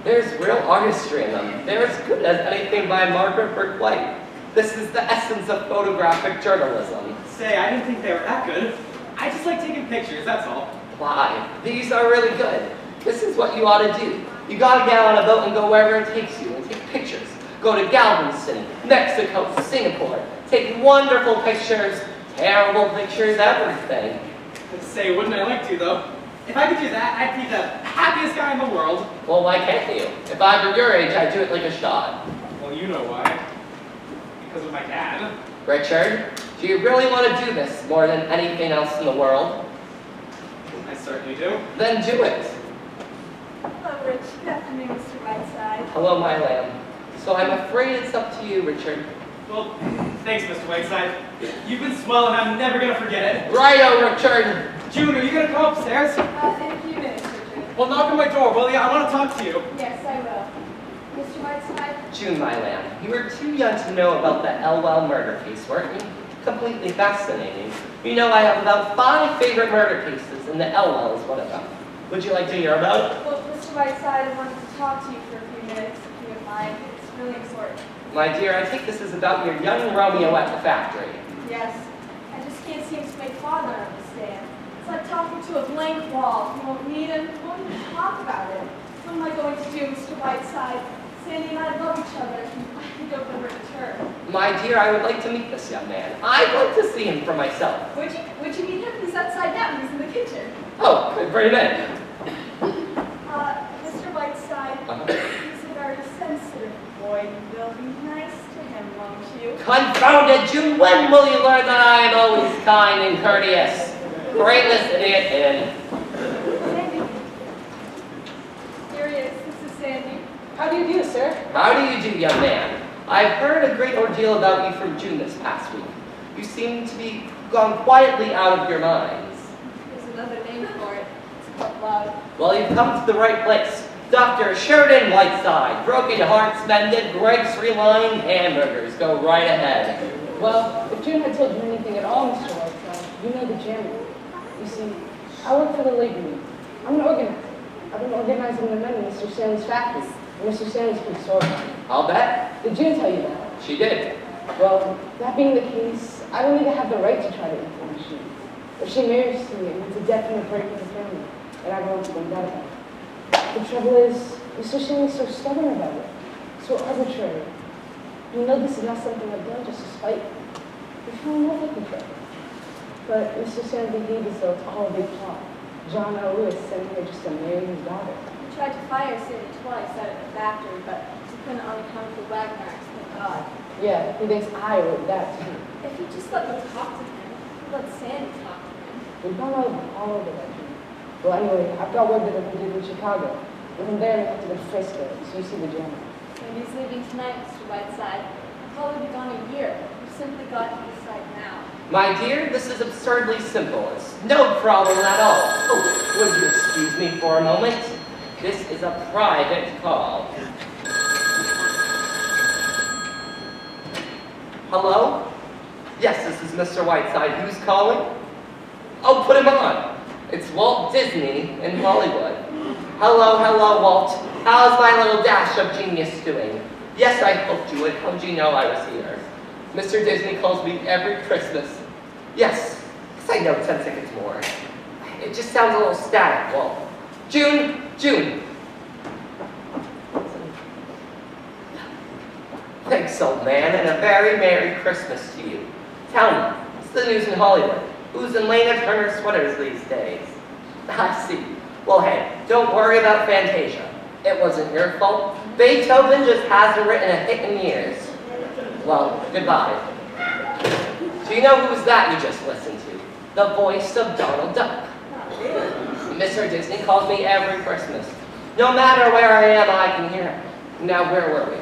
Speaker 3: There's real artistry in them. They're as good as anything by Margaret Burke White. This is the essence of photographic journalism.
Speaker 1: Say, I didn't think they were that good. I just like taking pictures, that's all.
Speaker 3: Why, these are really good. This is what you ought to do. You gotta get on a boat and go wherever it takes you and take pictures. Go to Galvin City, Mexico, Singapore. Take wonderful pictures, terrible pictures, everything.
Speaker 1: Say, wouldn't I like to, though? If I could do that, I'd be the happiest guy in the world.
Speaker 3: Well, why can't you? If I were your age, I'd do it like a shot.
Speaker 1: Well, you know why. Because of my dad.
Speaker 3: Richard, do you really want to do this more than anything else in the world?
Speaker 1: I certainly do.
Speaker 3: Then do it.
Speaker 5: Hello, Rich. Good afternoon, Mr. Whiteside.
Speaker 3: Hello, my lamb. So I'm afraid it's up to you, Richard.
Speaker 1: Well, thanks, Mr. Whiteside. You've been swell and I'm never gonna forget it.
Speaker 3: Righto, Richard.
Speaker 1: June, are you gonna come upstairs?
Speaker 5: In a few minutes, Richard.
Speaker 1: Well, knock on my door, will you? I want to talk to you.
Speaker 5: Yes, I will. Mr. Whiteside?
Speaker 3: June, my lamb, you were too young to know about the Elwell murder case, weren't you? Completely fascinating. You know, I have about 5 favorite murder cases, and the Elwell is one of them. Would you like to hear about it?
Speaker 5: Well, Mr. Whiteside, I wanted to talk to you for a few minutes, if you don't mind. It's really important.
Speaker 3: My dear, I think this is about your young Romeo at the factory.
Speaker 5: Yes. I just can't seem to make father understand. It's like talking to a blank wall. You won't need him, you won't even talk about it. What am I going to do, Mr. Whiteside? Sandy and I love each other. I can go for return.
Speaker 3: My dear, I would like to meet this young man. I'd like to see him for myself.
Speaker 5: Would you meet him? He's outside now. He's in the kitchen.
Speaker 3: Oh, good, bring him in.
Speaker 5: Mr. Whiteside, he's a very sensitive boy. You will be nice to him, won't you?
Speaker 3: Confounded June, when will you learn that I am always kind and courteous? Bring this idiot in.
Speaker 5: Sandy. Here he is. This is Sandy.
Speaker 9: How do you do, sir?
Speaker 3: How do you do, young man? I've heard a great ordeal about you from June this past week. You seem to be gone quietly out of your minds.
Speaker 5: There's another name for it. It's called love.
Speaker 3: Well, you've come to the right place. Dr. Sheridan Whiteside, broken hearts mended, Greg's relined hamburgers. Go right ahead.
Speaker 9: Well, if June had told you anything at all, Mr. Whiteside, you know the gym. You see, I work for the labor union. I'm an organizer. I've been organizing the men in Mr. Stanley's factory. And Mr. Stanley's pretty sore about it.
Speaker 3: I'll bet.
Speaker 9: Did June tell you that?
Speaker 3: She did.
Speaker 9: Well, that being the case, I don't even have the right to try to influence you. If she marries me, it means a definite break with the family, and I won't find out about it. The trouble is, Mr. Stanley's so stubborn about it, so arbitrary. You know this is not something I've done just to spite you. We fell in love with each other. But Mr. Stanley behaved as though it's all a big plot. John L. Lewis sent her just to marry his daughter.
Speaker 5: We tried to fire Sandy twice out of the factory, but we couldn't on account of the wag marks, thank God.
Speaker 9: Yeah, he thinks I wrote that too.
Speaker 5: If you just let me talk to him, let Sandy talk to him.
Speaker 9: We've gone all over that dream. Well, anyway, I've got word that we did in Chicago. And from there, we have to go to Frisco, so you see the journey.
Speaker 5: Sandy's leaving tonight, Mr. Whiteside. I'll probably be gone a year. We've simply got to decide now.
Speaker 3: My dear, this is absurdly simple. It's no problem at all. Oh, would you excuse me for a moment? This is a private call. Hello? Yes, this is Mr. Whiteside. Who's calling? Oh, put him on. It's Walt Disney in Hollywood. Hello, Walt. How's my little dash of genius doing? Yes, I hoped you would. How did you know I was here? Mr. Disney calls me every Christmas. Yes, I know 10 seconds more. It just sounds a little static, Walt. June. Thanks, old man, and a very Merry Christmas to you. Tell me, what's the news in Hollywood? Who's in Lena Turner sweaters these days? I see. Well, hey, don't worry about Fantasia. It wasn't your fault. Beethoven just hasn't written a hit in years. Well, goodbye. Do you know who's that you just listened to? The voice of Donald Duck. Mr. Disney calls me every Christmas. No matter where I am, I can hear him. Now, where were we?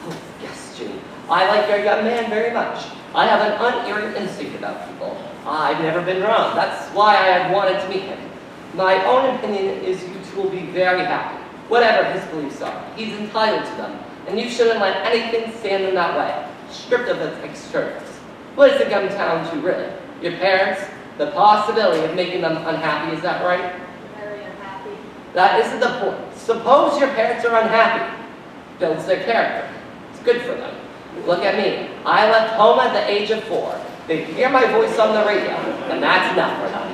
Speaker 3: Oh, yes, Jimmy. I like your young man very much. I have an unerring instinct about people. I've never been wrong. That's why I have wanted to meet him. My own opinion is you two will be very happy. Whatever his beliefs are, he's entitled to them, and you shouldn't let anything stand in that way, stripped of its externals. What does it come down to, really? Your parents? The possibility of making them unhappy, is that right?
Speaker 5: Very
Speaker 3: That isn't the point. Suppose your parents are unhappy. Builds their character. It's good for them. Look at me. I left home at the age of 4. They hear my voice on the radio, and that's enough for them.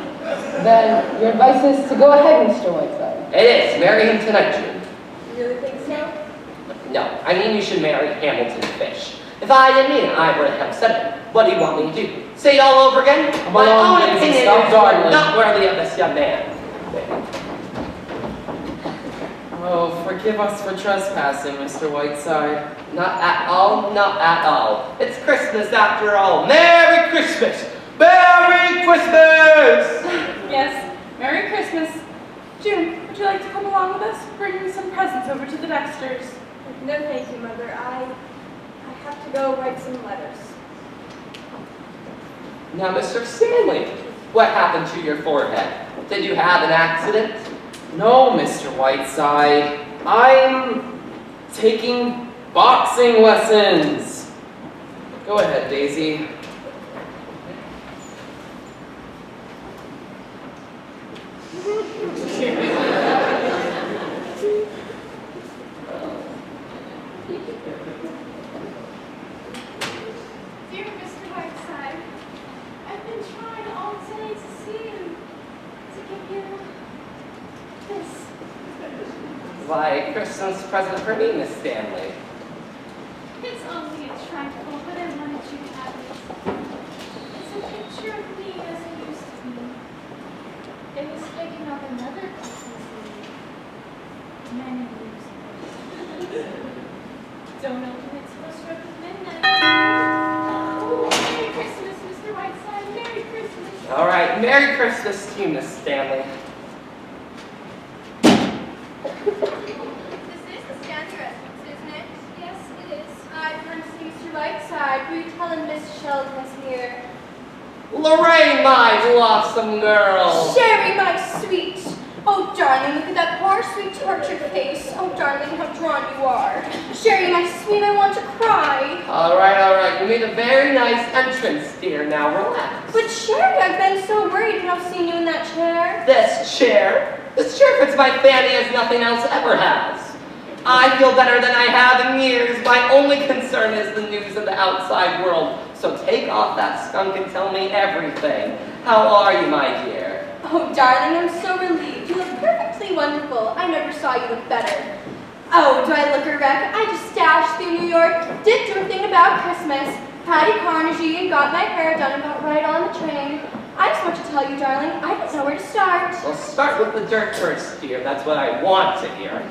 Speaker 9: Then your advice is to go ahead, Mr. Whiteside.
Speaker 3: It is. Marry him tonight, June.
Speaker 5: You really think so?
Speaker 3: No, I mean you should marry Hamilton Fish. If I didn't mean it, I would have said it. What do you want me to do? Say it all over again? My own opinion is not worthy of this young man.
Speaker 7: Oh, forgive us for trespassing, Mr. Whiteside.
Speaker 3: Not at all, not at all. It's Christmas after all. Merry Christmas! Merry Christmas!
Speaker 2: Yes, Merry Christmas. June, would you like to come along with us? Bring me some presents over to the Dexters.
Speaker 4: No, thank you, Mother. I have to go write some letters.
Speaker 3: Now, Mr. Stanley, what happened to your forehead? Did you have an accident?
Speaker 7: No, Mr. Whiteside. I'm taking boxing lessons. Go ahead, Daisy.
Speaker 4: Dear Mr. Whiteside, I've been trying all day to see you, to give you this.
Speaker 3: Why, Christmas present for me, Miss Stanley.
Speaker 4: It's only a trifle, but I wanted you to have it. It's a picture of me as I used to be. It was taken off another Christmas Eve, many years ago. Don't open it till it's struck midnight. Oh, Merry Christmas, Mr. Whiteside. Merry Christmas.
Speaker 3: All right, Merry Christmas to you, Miss Stanley.
Speaker 4: This is the Stanley residence, isn't it? Yes, it is. I've come to see Mr. Whiteside. Will you tell him Miss Sheldon was here?
Speaker 3: Lorraine, my blossom girl.
Speaker 4: Sherry, my sweet. Oh, darling, look at that poor, sweet, tortured face. Oh, darling, how drawn you are. Sherry, my sweet, I want to cry.
Speaker 3: All right. You made a very nice entrance, dear. Now relax.
Speaker 4: But Sherry, I've been so worried about seeing you in that chair.
Speaker 3: This chair fits my fanny as nothing else ever has. I feel better than I have in years. My only concern is the news of the outside world. So take off that skunk and tell me everything. How are you, my dear?
Speaker 4: Oh, darling, I'm so relieved. You look perfectly wonderful. I never saw you look better. Oh, do I look a wreck? I just dashed through New York, didn't do a thing about Christmas, Patty Carnegie, and got my hair done about right on the train. I just want to tell you, darling, I don't know where to start.
Speaker 3: Well, start with the dirt first, dear. That's what I want to hear.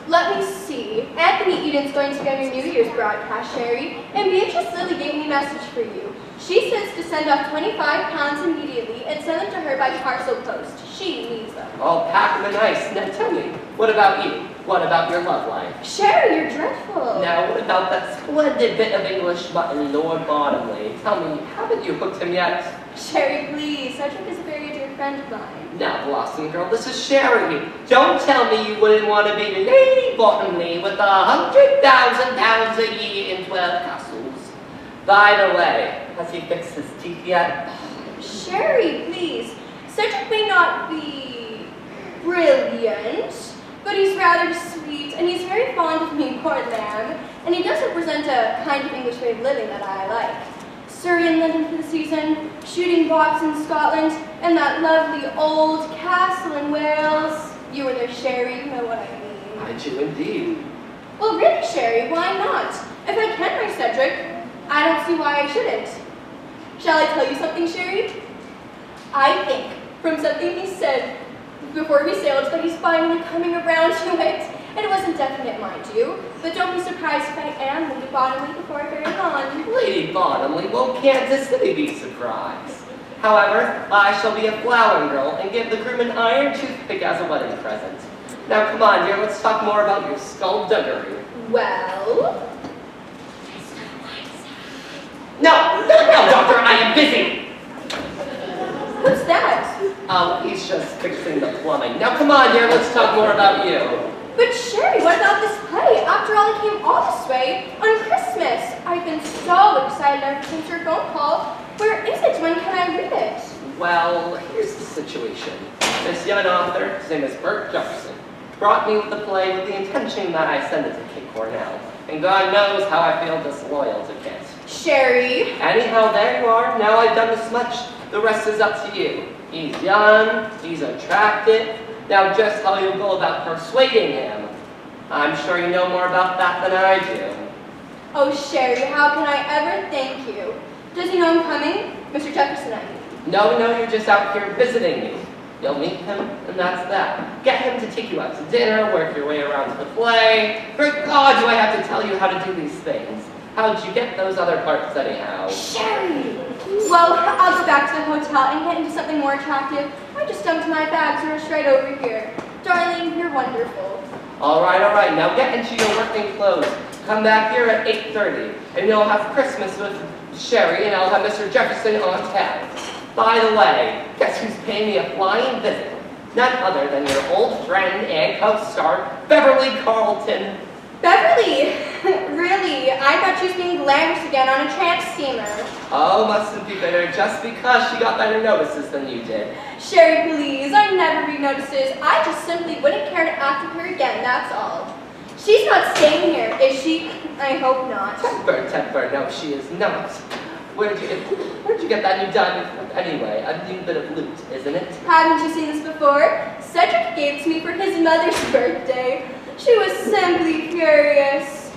Speaker 4: Let me see. Anthony Eden's going to be on your New Year's broadcast, Sherry, and Beatrice Lilly gave me a message for you. She says to send off 25 pounds immediately and send them to her by parcel post. She needs them.
Speaker 3: I'll pack them nice. Now tell me, what about you? What about your love life?
Speaker 4: Sherry, you're dreadful.
Speaker 3: Now, what about that splendid bit of English button, Lord Bottomley? Tell me, haven't you hooked him yet?
Speaker 4: Sherry, please. Cedric is a very dear friend of mine.
Speaker 3: Now, Blossom Girl, this is Sherry. Don't tell me you wouldn't want to be Lady Bottomley with 100,000 pounds a year in 12 castles. By the way, has he fixed his teeth yet?
Speaker 4: Sherry, please. Cedric may not be brilliant, but he's rather sweet, and he's very fond of me, poor lamb, and he does represent a kind of English way of living that I like. Surrey and London for the season, shooting box in Scotland, and that lovely old castle in Wales. You were there, Sherry, you know what I mean.
Speaker 3: I do indeed.
Speaker 4: Well, really, Sherry, why not? If I can marry Cedric, I don't see why I shouldn't. Shall I tell you something, Sherry? I think, from something he said before we sailed, that he's finally coming around to it. And it wasn't definite, mind you, but don't be surprised if I am Lady Bottomley before very long.
Speaker 3: Lady Bottomley, well, Kansas City be surprised. However, I shall be a flower girl and give the groom an iron toothpick as a wedding present. Now, come on, dear, let's talk more about your skullduggery.
Speaker 4: Well?
Speaker 3: No, doctor, I am busy.
Speaker 4: Who's that?
Speaker 3: He's just fixing the plumbing. Now, come on, dear, let's talk more about you.
Speaker 4: But Sherry, what about this play? After all, I came all this way on Christmas. I've been so excited ever since your phone call. Where is it? When can I read it?
Speaker 3: Well, here's the situation. This young author, his name is Bert Jefferson, brought me the play with the intention that I send it to Kate Cornell. And God knows how I feel disloyal to Kit.
Speaker 4: Sherry.
Speaker 3: Anyhow, there you are. Now I've done this much. The rest is up to you. He's young. He's attractive. Now just how you go about persuading him. I'm sure you know more about that than I do.
Speaker 4: Oh, Sherry, how can I ever thank you? Does he know I'm coming? Mr. Jefferson, I mean.
Speaker 3: No, you're just out here visiting me. You'll meet him, and that's that. Get him to take you out to dinner, work your way around to the play. For God, do I have to tell you how to do these things? How'd you get those other parts anyhow?
Speaker 4: Sherry! Well, I'll go back to the hotel and get into something more attractive. I just dumped my bags and rushed right over here. Darling, you're wonderful.
Speaker 3: All right. Now get into your working clothes. Come back here at 8:30, and you'll have Christmas with Sherry, and I'll have Mr. Jefferson on tap. By the way, guess who's paying me a flying visit? None other than your old friend and co-star, Beverly Carlton.
Speaker 4: Beverly! Really? I thought she was being glamorous again on a tramp steamer.
Speaker 3: Oh, mustn't be bitter just because she got better notices than you did.
Speaker 4: Sherry, please, I never read notices. I just simply wouldn't care to act with her again, that's all. She's not staying here, is she? I hope not.
Speaker 3: Temper, no, she is not. Where'd you get that new diamond from anyway? A new bit of loot, isn't it?
Speaker 4: Haven't you seen this before? Cedric gave it to me for his mother's birthday. She was simply furious.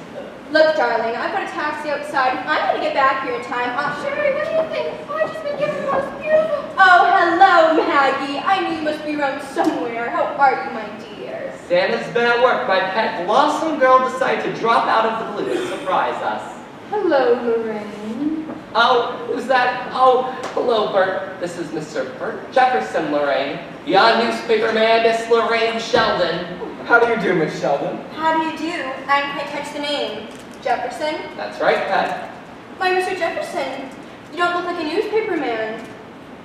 Speaker 4: Look, darling, I've got a taxi outside. I'm going to get back here in time. Sherry, what do you think? I've just been given the most beautiful... Oh, hello, Maggie. I knew you must be around somewhere. How are you, my dear?
Speaker 3: Santa's been at work. My pet blossom girl decided to drop out of the blue and surprise us.
Speaker 9: Hello, Lorraine.
Speaker 3: Oh, who's that? Oh, hello, Bert. This is Mr. Bert Jefferson, Lorraine. Young newspaper man, Miss Lorraine Sheldon.
Speaker 8: How do you do, Miss Sheldon?
Speaker 4: How do you do? I can't catch the name. Jefferson?
Speaker 3: That's right, Pat.
Speaker 4: Why, Mr. Jefferson, you don't look like a newspaper man.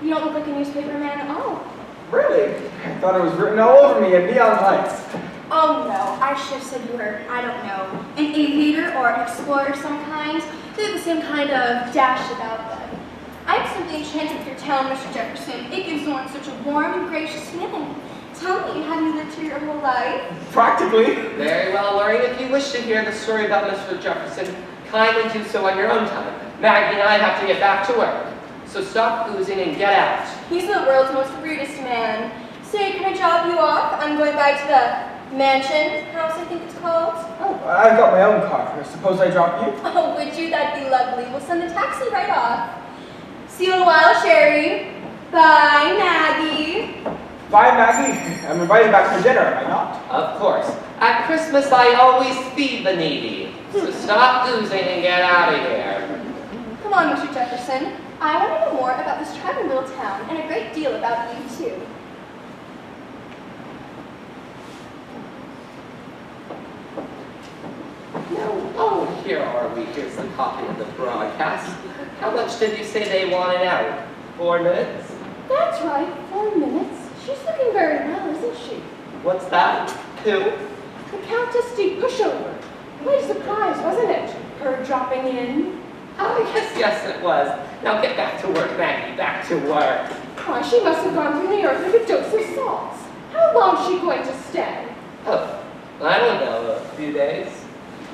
Speaker 4: You don't look like a newspaper man at all.
Speaker 8: Really? I thought it was written all over me in neon lights.
Speaker 4: Oh no, I should have said you were, I don't know, an aviator or an explorer of some kind. They have the same kind of dash about them. I'm simply enchanted with your town, Mr. Jefferson. It gives one such a warm and gracious feeling. Tell me, have you lived here your whole life?
Speaker 8: Practically.
Speaker 3: Very well, Lorraine. If you wish to hear the story about Mr. Jefferson, kindly do so on your own time. Maggie and I have to get back to work. So stop oozing and get out.
Speaker 4: He's the world's most rudest man. Say, can I drop you off? I'm going back to the mansion house, I think it's called.
Speaker 8: Oh, I've got my own car. Suppose I drop you?
Speaker 4: Oh, would you? That'd be lovely. We'll send the taxi right off. See you in a while, Sherry. Bye, Maggie.
Speaker 8: Bye, Maggie. I'm invited back for dinner, am I not?
Speaker 3: Of course. At Christmas, I always feed the needy. So stop oozing and get out of here.
Speaker 4: Come on, Mr. Jefferson. I want to know more about this charming little town, and a great deal about you, too.
Speaker 3: No. Oh, here are we. Here's the copy of the broadcast. How much did you say they wanted out? 4 minutes?
Speaker 9: That's right, 4 minutes. She's looking very well, isn't she?
Speaker 3: What's that? Who?
Speaker 9: The Countess de Pushover. What a surprise, wasn't it? Her dropping in.
Speaker 3: Oh, yes, it was. Now get back to work, Maggie. Back to work.
Speaker 9: Why, she must have gone to New York with a dose of salts. How long is she going to stay?
Speaker 3: Oh, I don't know. A few days.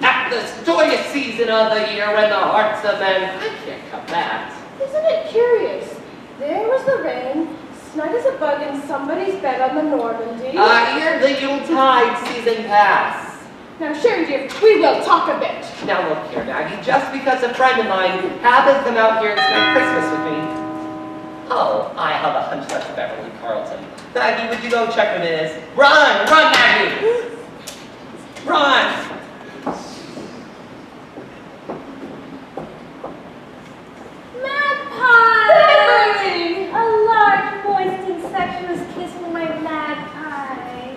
Speaker 3: At this joyous season of the year when the hearts of men... I can't cut that.
Speaker 9: Isn't it curious? There was the rain, snug as a bug in somebody's bed on the Normandy.
Speaker 3: Ere the Yuletide season pass.
Speaker 9: Now, Sherry dear, we will talk a bit.
Speaker 3: Now look here, Maggie. Just because a friend of mine happens to come out here and spend Christmas with me. Oh, I have a hunch that's Beverly Carlton. Maggie, would you go check what it is? Run! Run, Maggie! Run!
Speaker 5: Magpie! A large, moist, incestuous kiss from my magpie.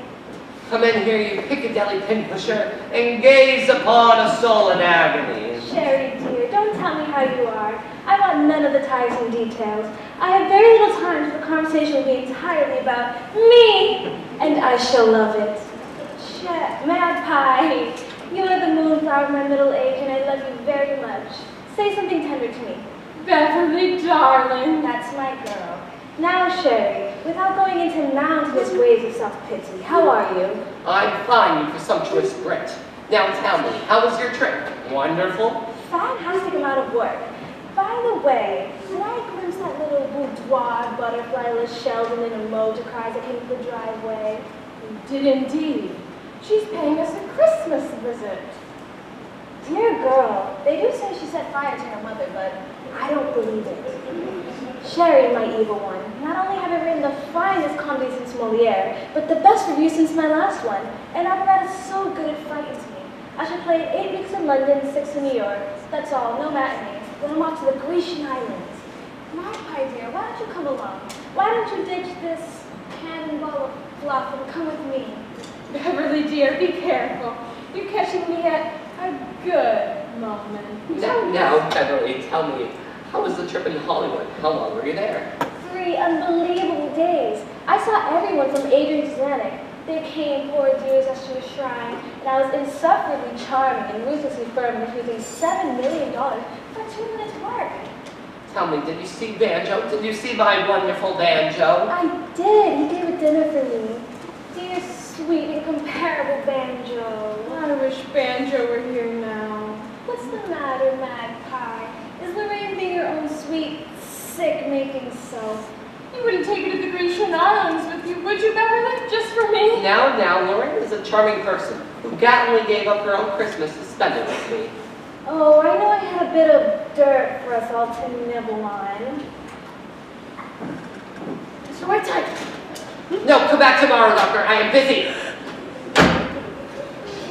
Speaker 3: Come in here, you Piccadilly pinpusher, and gaze upon a soul in agony.
Speaker 5: Sherry, dear, don't tell me how you are. I want none of the tiresome details. I have very little time for the conversation will be entirely about me, and I shall love it. Magpie, you are the moonflower of my middle age, and I love you very much. Say something tender to me.
Speaker 2: Beverly, darling.
Speaker 5: That's my girl. Now, Sherry, without going into mountainous waves of self-pity, how are you?
Speaker 3: I'm fine, you presumptuous Brit. Now tell me, how was your trip? Wonderful?
Speaker 5: Fantastic amount of work. By the way, did I glimpse that little boudoir butterflyless Sheldon in a motor car that came to the driveway?
Speaker 2: You did indeed. She's paying us a Christmas visit.
Speaker 5: Dear girl, they do say she set fire to her mother, but I don't believe it. Sherry, my evil one, not only have I written the finest comedy since Moliere, but the best review since my last one, and Affannato is so good at fighting to me. I should play 8 weeks in London, 6 in New York. That's all, no matinees. Then I'm off to the Grecian Islands. Magpie dear, why don't you come along? Why don't you ditch this cannonball of fluff and come with me?
Speaker 2: Beverly dear, be careful. You're catching me at a good moment.
Speaker 3: Now, Beverly, tell me, how was the trip in Hollywood? How long were you there?
Speaker 5: 3 unbelievable days. I saw everyone from Adrian to Zanuck. They came, poor dears, as to a shrine, and I was insufferably charming and ruthlessly firm in refusing $7 million for 2 minutes work.
Speaker 3: Tell me, did you see Banjo? Did you see my wonderful Banjo?
Speaker 5: I did. He gave a dinner for me. Dear, sweet, incomparable Banjo.
Speaker 2: I wish Banjo were here now.
Speaker 5: What's the matter, Magpie? Is Lorraine being her own sweet, sick-making self?
Speaker 2: You wouldn't take it to the Grecian Islands with you, would you, Beverly? Just for me?
Speaker 3: Now, Lorraine is a charming person who gallantly gave up her own Christmas to spend it with me.
Speaker 5: Oh, I know I had a bit of dirt for us all to nibble on.
Speaker 2: Mr. Whiteside!
Speaker 3: No, come back tomorrow, Doctor. I am busy.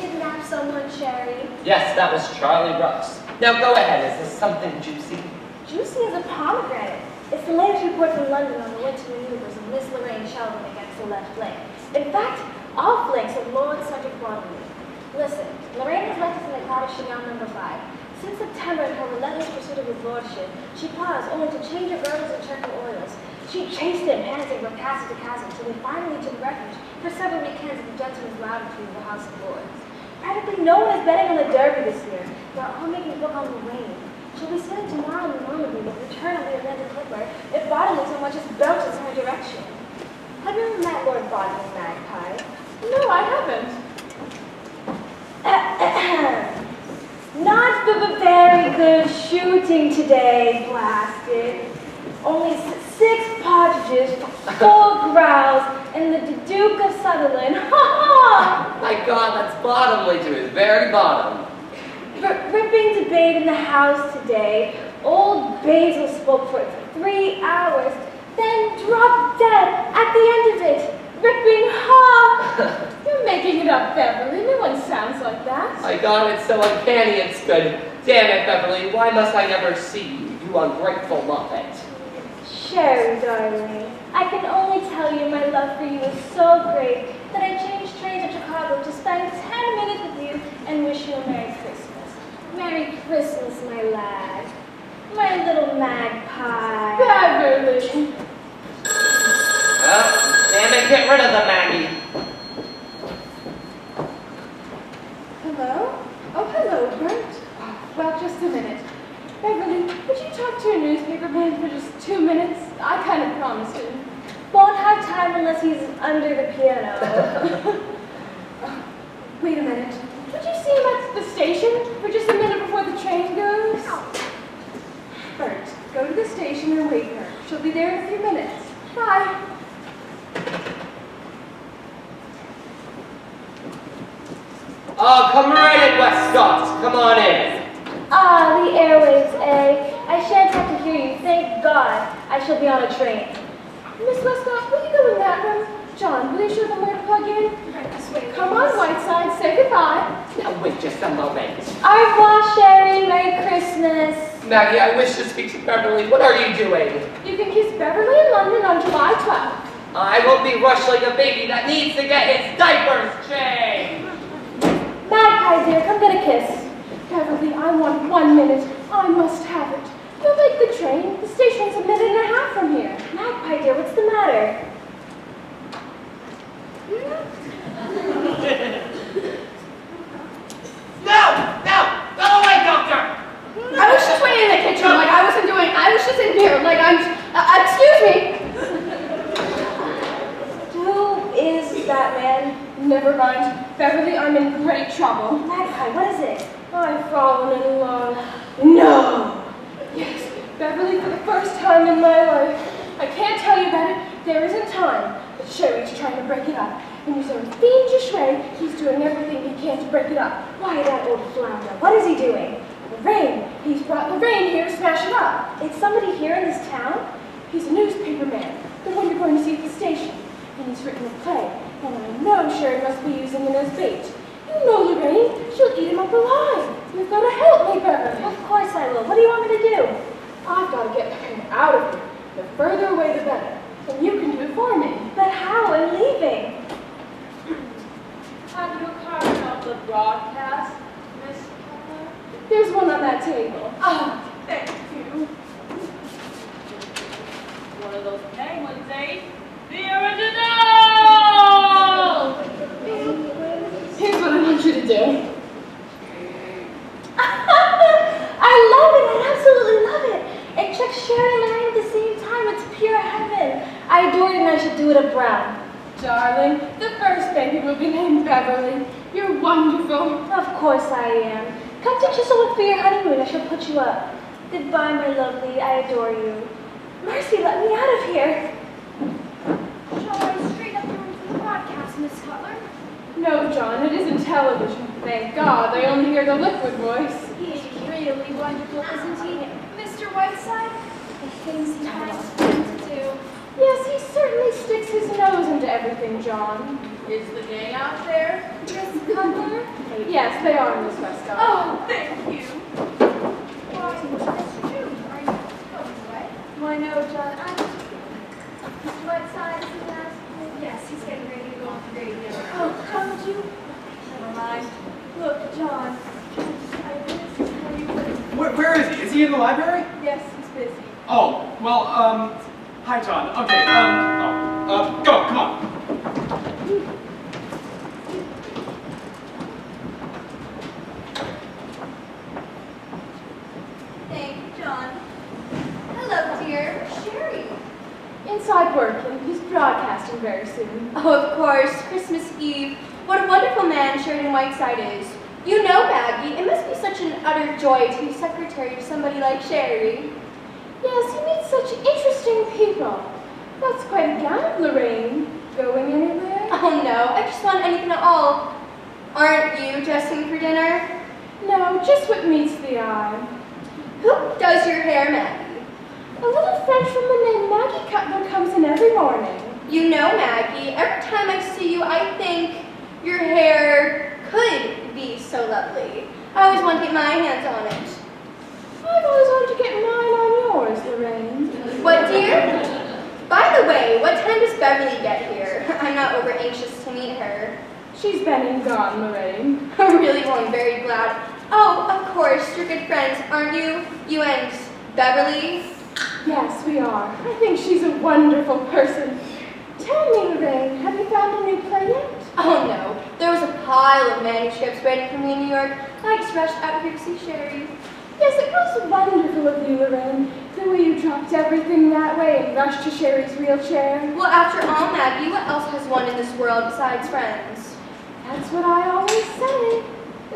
Speaker 5: Kidnap someone, Sherry.
Speaker 3: Yes, that was Charlie Brooks. Now go ahead. Is this something juicy?
Speaker 5: Juicy as a pomegranate. It's the latest report from London on the winter maneuvers of Miss Lorraine Sheldon against the left flank. In fact, all flanks of Lord Cedric Waterloo. Listen, Lorraine has left us in the cottage Chignon No. 5. Since September, in her relentless pursuit of his lordship, she paused only to change her girdles and check her oils. She chased him, panting from castle to castle, until they finally took refuge for several weekends at the gentleman's lavatory of the House of Lords. Practically no one is betting on the Derby this year. They're all making book on Lorraine. She'll be sailing tomorrow in Normandy, but return on the Atlantic Cutler if Bodley so much as belches in her direction. Have you ever met Lord Bodley, Magpie?
Speaker 2: No, I haven't.
Speaker 5: Not for the very good shooting today, blasted. Only 6 partridges, 4 growls, and the Duke of Sutherland. Ha ha!
Speaker 3: My God, that's bottomly to his very bottom.
Speaker 5: Ripping debate in the House today. Old Basil spoke for 3 hours, then dropped dead at the end of it. Ripping, ha!
Speaker 2: You're making it up, Beverly. No one sounds like that.
Speaker 3: My God, it's so uncanny it's good. Damn it, Beverly, why must I never see you, you ungrateful muppet?
Speaker 5: Sherry, darling, I can only tell you my love for you is so great that I changed trains at Chicago to spend 10 minutes with you and wish you a Merry Christmas. Merry Christmas, my lad. My little magpie.
Speaker 2: Beverly!
Speaker 3: Damn it, get rid of the Maggie.
Speaker 2: Hello? Oh, hello, Bert. Oh, well, just a minute. Beverly, would you talk to a newspaper man for just 2 minutes? I kind of promised him.
Speaker 5: Won't have time unless he's under the piano.
Speaker 2: Wait a minute. Would you see him at the station for just a minute before the train goes? Bert, go to the station and wait her. She'll be there in a few minutes. Bye.
Speaker 3: Oh, come right in, Westcott. Come on in.
Speaker 5: Ah, the airwaves, eh? I shan't have to hear you, thank God. I shall be on a train.
Speaker 2: Miss Westcott, will you go in that room? John, will you show them where to plug in? Right this way. Come on, Whiteside, say goodbye.
Speaker 3: Now wait just a moment.
Speaker 5: Au revoir, Sherry. Merry Christmas.
Speaker 3: Maggie, I wish to speak to Beverly. What are you doing?
Speaker 2: You can kiss Beverly in London on July 12th.
Speaker 3: I will be rushed like a baby that needs to get his diapers changed.
Speaker 5: Magpie, dear, come get a kiss.
Speaker 2: Beverly, I want 1 minute. I must have it. You'll take the train. The station's a minute and a half from here.
Speaker 5: Magpie, dear, what's the matter?
Speaker 3: No! Go away, Doctor!
Speaker 2: I was just waiting in the kitchen, like I was just in here, like excuse me. Beverly, I'm in great trouble.
Speaker 5: Magpie, what is it?
Speaker 2: I've fallen in love. No! Yes, Beverly, for the first time in my life. I can't tell you about it. There isn't time. But Sherry's trying to break it up. In his own fiendish way, he's doing everything he can to break it up.
Speaker 5: Why, that old flounder. What is he doing?
Speaker 2: Lorraine. He's brought Lorraine here to smash it up.
Speaker 5: Is somebody here in this town?
Speaker 2: He's a newspaper man, the one you're going to see at the station. And he's written a play, and I know Sheridan must be using him as bait. You know Lorraine, she'll eat him up alive. You've got to help me, Beverly.
Speaker 5: Of course I will. What do you want me to do?
Speaker 2: I've got to get him out of here. The further away, the better. And you can do it for me.
Speaker 5: But how? I'm leaving.
Speaker 2: Have you a card of the broadcast, Miss Cutler? There's one on that table. Oh, thank you.
Speaker 6: One of those penguins, eh? The original!
Speaker 2: Here's what I want you to do.
Speaker 5: I love it. I absolutely love it. It checks Sherry and Lorraine at the same time. It's pure heaven. I adore it and I should do it at Brown.
Speaker 2: Darling, the first baby will be named Beverly. You're wonderful.
Speaker 5: Of course I am. Come take yourself for your honeymoon. I shall put you up. Goodbye, my lovely. I adore you. Mercy, let me out of here.
Speaker 4: Shall I straight up the room for the broadcast, Miss Cutler?
Speaker 2: No, John, it isn't television. Thank God, they only hear the liquid voice.
Speaker 4: He's really wonderful, isn't he? Mr. Whiteside? The things he has to do.
Speaker 2: Yes, he certainly sticks his nose into everything, John. Is the gang out there?
Speaker 4: Miss Cutler?
Speaker 2: Yes, they are, Miss Westcott.
Speaker 4: Oh, thank you. Why, that's true. Are you going away?
Speaker 2: Why, no, John.
Speaker 4: Mr. Whiteside, is he last? Yes, he's getting ready to go on the radio.
Speaker 2: Oh, haven't you?
Speaker 4: Never mind. Look, John, I wanted to tell you what...
Speaker 1: Where is he? Is he in the library?
Speaker 2: Yes, he's busy.
Speaker 1: Oh, well, hi, John. Okay, go, come on.
Speaker 4: Thank you, John. Hello, dear. Sherry.
Speaker 2: Inside working. He's broadcasting very soon.
Speaker 10: Oh, of course, Christmas Eve. What a wonderful man Sheridan Whiteside is. You know, Maggie, it must be such an utter joy to be secretary to somebody like Sherry.
Speaker 2: Yes, he meets such interesting people. That's quite a gown, Lorraine. Going anywhere?
Speaker 10: Oh, no, I just want anything at all. Aren't you dressing for dinner?
Speaker 2: No, just what meets the eye.
Speaker 10: Who does your hair, Maggie?
Speaker 2: A little Frenchwoman named Maggie Cutler comes in every morning.
Speaker 10: You know, Maggie, every time I see you, I think your hair could be so lovely. I always want to get my hands on it.
Speaker 2: I've always wanted to get mine on yours, Lorraine.
Speaker 10: What, dear? By the way, what time does Beverly get here? I'm not over anxious to meet her.
Speaker 2: She's been and gone, Lorraine.
Speaker 10: Really, well, I'm very glad. Oh, of course, you're good friends, aren't you? You and Beverly?
Speaker 2: Yes, we are. I think she's a wonderful person. Tell me, Lorraine, have you found a new play yet?
Speaker 10: Oh, no. There was a pile of manuscripts waiting for me in New York. I just rushed out here to see Sherry.
Speaker 2: Yes, it was wonderful of you, Lorraine, the way you dropped everything that way and rushed to Sherry's wheelchair.
Speaker 10: Well, after all, Maggie, what else has one in this world besides friends?
Speaker 2: That's what I always say.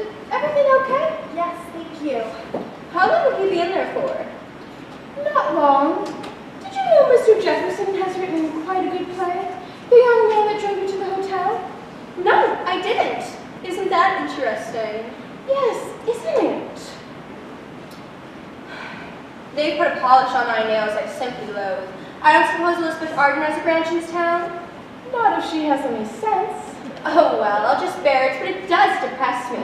Speaker 2: Is everything okay?
Speaker 4: Yes, thank you.
Speaker 10: How long will you be in there for?
Speaker 2: Not long. Did you know Mr. Jefferson has written quite a good play? The young man that drove you to the hotel?
Speaker 10: No, I didn't. Isn't that interesting?
Speaker 2: Yes, isn't it?
Speaker 10: They put a polish on my nails I simply loathe. I don't suppose Elizabeth Arden has a branch in this town?
Speaker 2: Not if she has any sense.
Speaker 10: Oh, well, I'll just bear it, but it does depress me.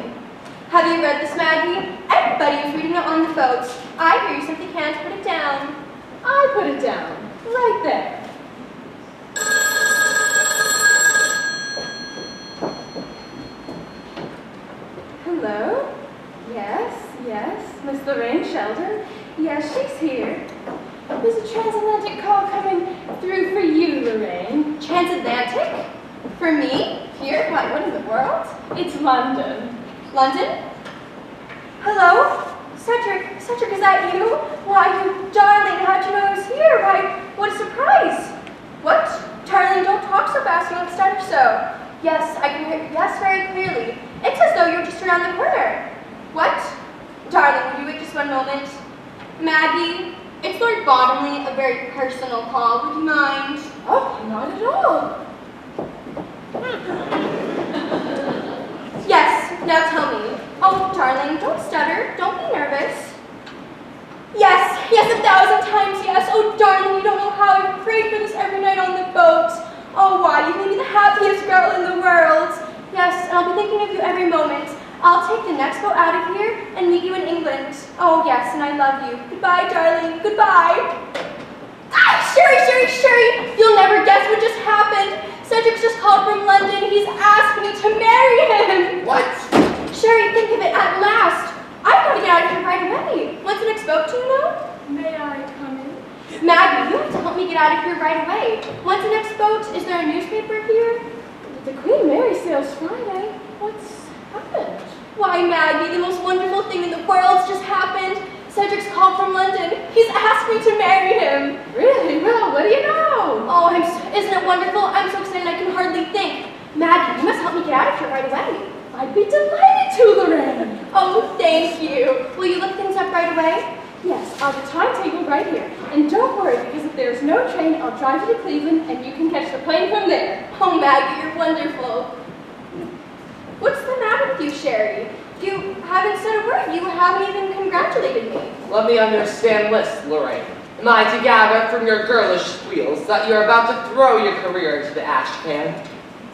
Speaker 10: Have you read this, Maggie? Everybody is reading it on the boats. I hear you simply can't put it down.
Speaker 2: I put it down. Right there. Hello? Yes, Miss Lorraine Sheldon. Yes, she's here. There's a transatlantic call coming through for you, Lorraine.
Speaker 10: Transatlantic? For me? Here? Why, what in the world?
Speaker 2: It's London.
Speaker 10: London? Hello? Cedric, is that you? Why, you darling, how'd you know I was here? Why, what a surprise. What? Darling, don't talk so fast, you won't stutter so. Yes, I can hear, yes, very clearly. It's as though you're just around the corner. What? Darling, would you wait just one moment? Maggie, it's Lord Bottomley, a very personal call. Would you mind?
Speaker 5: Oh, not at all.
Speaker 10: Yes, now tell me. Oh, darling, don't stutter. Don't be nervous. Yes, 1,000 times yes. Oh, darling, you don't know how I've prayed for this every night on the boat. Oh, why, you made me the happiest girl in the world. Yes, and I'll be thinking of you every moment. I'll take the next boat out of here and meet you in England. Oh, yes, and I love you. Goodbye, darling. Goodbye. Ah, Sherry! You'll never guess what just happened. Cedric's just called from London. He's asked me to marry him.
Speaker 3: What?
Speaker 10: Sherry, think of it, at last. I've got to get out of here right away. When's the next boat, do you know?
Speaker 2: May I come in?
Speaker 10: Maggie, you have to help me get out of here right away. When's the next boat? Is there a newspaper here?
Speaker 5: The Queen Mary sails Friday. What's happened?
Speaker 10: Why, Maggie, the most wonderful thing in the world's just happened. Cedric's called from London. He's asked me to marry him.
Speaker 5: Really? Well, what do you know?
Speaker 10: Oh, isn't it wonderful? I'm so excited I can hardly think. Maggie, you must help me get out of here right away.
Speaker 5: I'd be delighted to, Lorraine.
Speaker 10: Oh, thank you. Will you look things up right away?
Speaker 2: Yes, I'll have the timetable right here. And don't worry, because if there's no train, I'll drive you to Cleveland and you can catch the plane from there.
Speaker 10: Oh, Maggie, you're wonderful. What's the matter with you, Sherry? You haven't said a word. You haven't even congratulated me.
Speaker 3: Let me understand this, Lorraine. Am I to gather from your girlish squeals that you're about to throw your career into the ash can?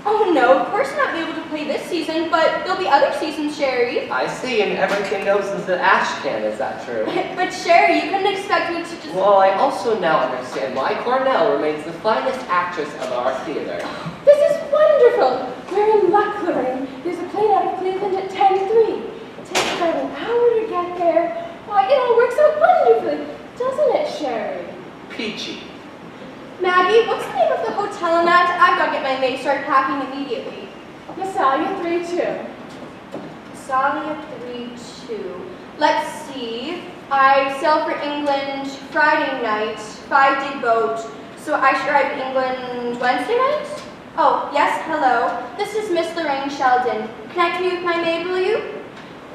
Speaker 10: Oh, no, of course not be able to play this season, but there'll be other seasons, Sherry.
Speaker 3: I see, and everything goes into the ash can, is that true?
Speaker 10: But Sherry, you couldn't expect me to just...
Speaker 3: Well, I also now understand why Cornell remains the finest actress of our theater.
Speaker 2: This is wonderful. We're in luck, Lorraine. There's a plane out of Cleveland at 10:03. Takes about an hour to get there. Why, it all works out wonderfully, doesn't it, Sherry?
Speaker 3: Peachy.
Speaker 10: Maggie, what's the name of the hotel I'm at? I've got to get my maid started packing immediately.
Speaker 2: Massalia 32.
Speaker 10: Massalia 32. Let's see. I sail for England Friday night, 5-day boat. So I should arrive in England Wednesday night? Oh, yes, hello. This is Miss Lorraine Sheldon. Connect me with my maid, will you?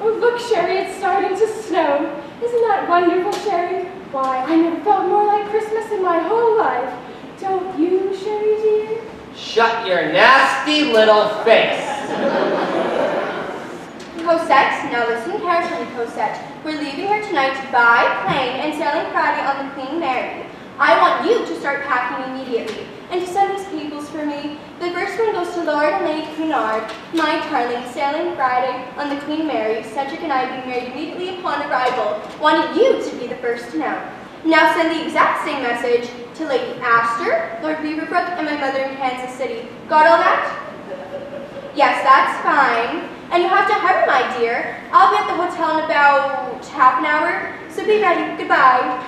Speaker 2: Oh, look, Sherry, it's starting to snow. Isn't that wonderful, Sherry? Why, I never felt more like Christmas in my whole life. Don't you, Sherry, dear?
Speaker 3: Shut your nasty little face.
Speaker 10: Cosette, now listen carefully, Cosette. We're leaving here tonight by plane and sailing Friday on the Queen Mary. I want you to start packing immediately and to send these cables for me. The first one goes to Lord and Lady Cunard, my darling, sailing Friday on the Queen Mary, Cedric and I being married immediately upon arrival. Wanted you to be the first to know. Now send the exact same message to Lady Astor, Lord Beaverbrook, and my mother in Kansas City. Got all that? Yes, that's fine. And you have to hurry, my dear. I'll be at the hotel in about half an hour, so be ready. Goodbye.